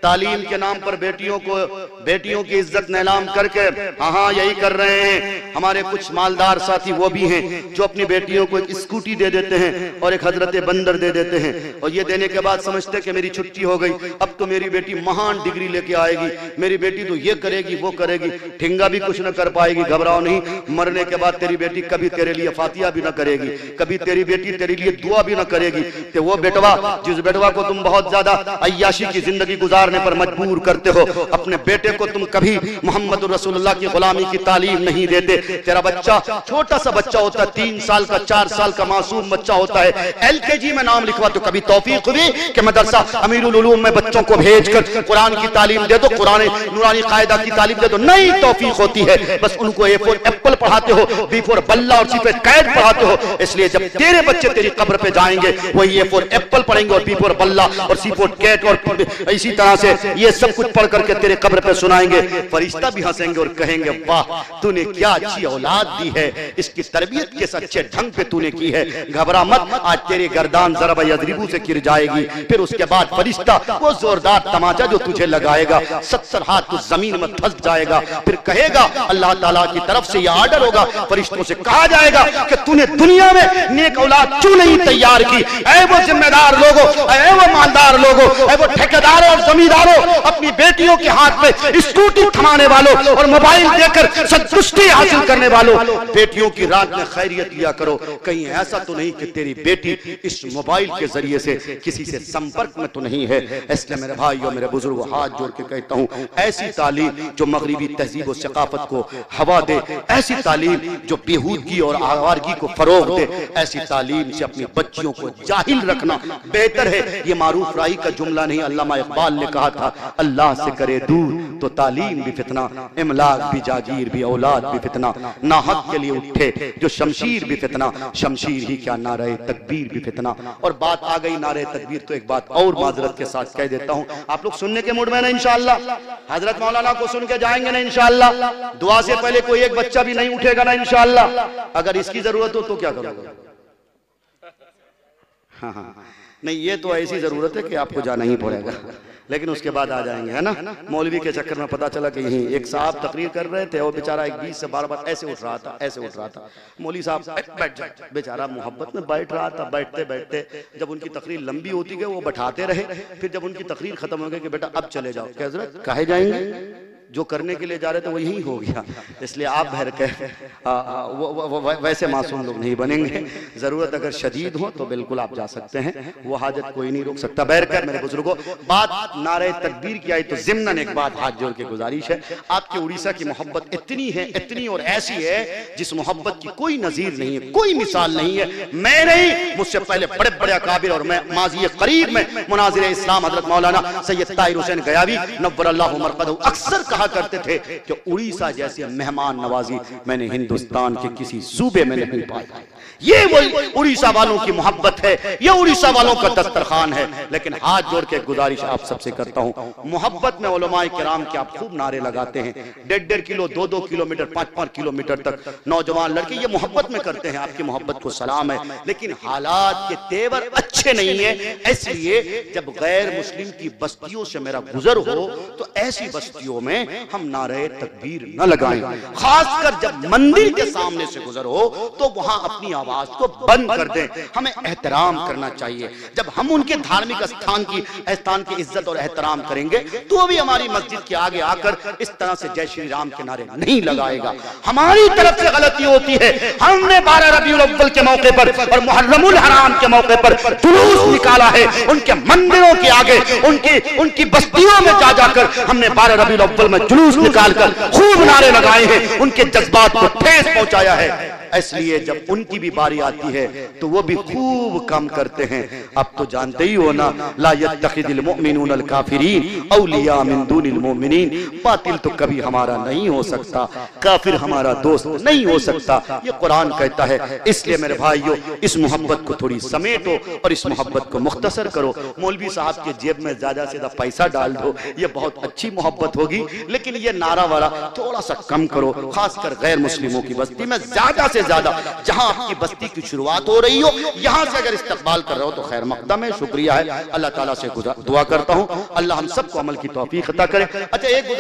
तालीम के नाम पर बेटियों की इज्जत नीलाम करके, हाँ यही कर रहे हैं हमारे कुछ मालदार साथी वो भी हैं जो अपनी बेटियों को एक स्कूटी दे देते हैं और एक हजरत बंदर दे देते हैं, और ये देने के बाद समझते हैं कि मेरी छुट्टी हो गई, अब तो मेरी बेटी महान डिग्री लेके आएगी, मेरी बेटी तो ये करेगी वो करेगी। ठिंगा भी कुछ न कर पाएगी, घबराओ नहीं, मरने के बाद तेरी बेटी कभी तेरे लिए फातिहा भी न करेगी, कभी तेरी बेटी तेरे लिए दुआ भी न करेगी। तो वो बेटवा, जिस बेटवा को तुम बहुत ज्यादा अय्याशी की जिंदगी गुजारने पर मजबूर करते हो, अपने बेटे को तुम कभी मोहम्मद रसूलुल्लाह की गुलामी की तालीम नहीं देते। तेरा बच्चा छोटा सा बच्चा होता है, 3 साल का 4 साल का मासूम बच्चा होता है, LKG में नाम लिखवा, तो कभी तौफीक हुई कि मदरसा अमीरुल उलूम में बच्चों को भेजकर कुरान की तालीम दे दो, कुरान नूरानी कायदा की तालीम दे दो? नहीं तौफीक होती है, बस उनको A फॉर एप्पल पढ़ाते हो, B फॉर बल्ला और C फॉर कैट पढ़ाते हो। इसलिए जब तेरे बच्चे तेरी कब्र पे जाएंगे वही A फॉर एप्पल पढ़ेंगे और B फॉर बल्ला और C फॉर कैट और इसी तरह से ये सब कुछ पढ़ करके तेरे कब्र पे सुनाएंगे। फरिश्ता भी हंसेंगे और कहेंगे वाह तूने क्या अच्छी औलाद दी है, इसकी तरबियत किस अच्छे ढंग पे तूने की है। घबरा मत, आज तेरी गर्दान ज़रब यज़रिबू से गिर जाएगी। फिर उसके बाद फरिश्ता वो जोरदार तमाचा जो तुझे लगाएगा, 70 हाथ तू जमीन में धंस जाएगा। फिर कहेगा अल्लाह ताला की तरफ से यह आर्डर होगा, फरिश्तों से कहा जाएगा कि तूने दुनिया में नेक औलाद क्यों नहीं तैयार की। ऐ वो जिम्मेदार लोगों, ऐ वो मालदार लोगों, ऐ वो ठेकेदारों और जमींदारों, अपनी बेटियों के हाथ में स्कूटी थमाने वालों और मोबाइल देकर संतुष्टि हासिल करने वालों, बेटियों की रात में खैरियत लिया करो। कहीं ऐसा तो नहीं कि तेरी बेटी इस मोबाइल के जरिए से किसी से संपर्क में तो नहीं है। इसलिए मेरे भाई और मेरे बुजुर्गों, हाथ जोड़ के कहता हूं, ऐसी तालीम जो मगरिबी तहजीब और सकाफत को हवा दे, ऐसी तालीम जो बेहूदगी और आवारगी को फरोग दे, ऐसी तालीम से अपनी बच्चियों को जाहिल रखना बेहतर है। ये मारूफ राई का जुमला नहीं, अल्लामा इकबाल ने कहा था, अल्लाह से करे दूर तो तालीम भी फितना, इमलाक भी जागीर भी, औलाद भी फितना, नाहक के लिए उठे जो शमशीर भी फितना, शमशीर ही क्या नारे तकबीर भी फितना। और बात आ गई नारे तकबीर, तो एक बात और माजरत के साथ कह देता हूं, आप लोग सुनने के मूड में ना इंशाअल्लाह, हजरत मौलाना को सुन के जाएंगे ना इंशाअल्लाह, दुआ से पहले कोई एक बच्चा भी नहीं उठेगा ना इंशाअल्लाह। अगर इसकी जरूरत हो तो क्या करोगे? हाँ, नहीं ये तो ऐसी जरूरत है कि आपको जाना ही पड़ेगा, लेकिन उसके बाद आ जाएंगे, है ना। मौलवी के चक्कर में पता चला कि यहीं एक साहब तकरीर कर रहे थे और बेचारा एक 20 से 12 बार ऐसे उठ रहा था, ऐसे उठ रहा था। मौलवी साहब बैठ जाए, बेचारा मोहब्बत में बैठ रहा था। बैठते बैठते जब उनकी तकरीर लंबी होती गई वो बैठाते रहे, फिर जब उनकी तकरीर खत्म हो गई कि बेटा अब चले जाओ, क्या हज़रत काहे जाएंगे, जो करने के लिए जा रहे थे वो यही हो गया। इसलिए आप भर के वैसे मासूम लोग नहीं बनेंगे। जरूरत अगर शदीद हो तो बिल्कुल आप जा सकते हैं, वो हाजत कोई नहीं रोक सकता। बैरकर मेरे बुजुर्गों, बात नारे तकबीर की आई तो ज़िम्नन एक बात हाथ जोड़ के गुजारिश है, आपके उड़ीसा की मोहब्बत इतनी है, इतनी और ऐसी है जिस मोहब्बत की कोई नजीर नहीं है, कोई मिसाल नहीं है। मैं नहीं, मुझसे पहले बड़े बड़े अकाबिर और मैं माजी करीब में मुनाजिर इस्लाम हजरत मौलाना सैयद ताहिर हुसैन गयावी नव्वरल्लाहु मरक़दहु अक्सर कहा करते थे कि उड़ीसा जैसी मेहमान नवाजी मैंने हिंदुस्तान के किसी सूबे में नहीं पाई। ये वही उड़ीसा वालों की मोहब्बत है, ये उड़ीसा वालों का दस्तरखान है। लेकिन हाथ जोड़ के गुजारिश आप सबसे करता हूं, मोहब्बत में उलमाए किराम के आप खूब नारे लगाते हैं, 1.5 किलो 2-2 किलोमीटर 5-5 किलोमीटर तक नौजवान लड़के ये मोहब्बत में करते हैं, आपकी मोहब्बत को सलाम है। लेकिन हालात के तेवर अच्छे नहीं है, इसलिए जब गैर मुस्लिम की बस्तियों से मेरा गुजर हो तो ऐसी बस्तियों में हम नारे तकबीर न लगाएं। खासकर जब मंदिर के सामने से गुजर हो तो वहां अपनी आवाज को बंद कर दें। हमें एहतराम करना चाहिए। जब हम उनके धार्मिक स्थान की इज्जत और एहतराम करेंगे तो भी हमारी मस्जिद के आगे आकर इस तरह से जय श्री राम के नारे नहीं लगाएगा। हमारी तरफ से गलती होती है, हमने 12 रबीउल अव्वल के मौके पर और मुहर्रमुल हराम के मौके पर जुलूस निकाला है, उनके मंदिरों के आगे उनकी बस्तियों में जा जाकर हमने 12 रबीउल अव्वल में जुलूस निकालकर खूब नारे लगाए हैं, उनके जज्बात को ठेस पहुंचाया है। इसलिए जब उनकी भी बारी आती है तो वो भी खूब काम करते हैं। अब तो जानते ही हो ना, ला यत्तखिदिल मुमिनूनल काफिरीन औलिया मिन दुनिल मुमिनीन। बातिल तो कभी हमारा नहीं हो सकता, काफिर हमारा दोस्त नहीं हो सकता, ये कुरान कहता है। इसलिए मेरे भाइयों, इस मोहब्बत को थोड़ी समेटो और इस मोहब्बत को मुख्तसर करो। मौलवी साहब के जेब में ज्यादा से ज्यादा पैसा डाल दो, ये बहुत अच्छी मोहब्बत होगी, लेकिन ये नारा वाला थोड़ा सा कम करो। खासकर गैर मुस्लिमों की बस्ती में ज्यादा से ज्यादा, जहां आपकी बस्ती की शुरुआत हो रही हो, यहां से अगर इस्तकबाल कर रहे हो तो खैर मकदम है, शुक्रिया है। अल्लाह ताला से दुआ करता हूं अल्लाह हम सबको अमल की तौफीक अता करे। अच्छा, एक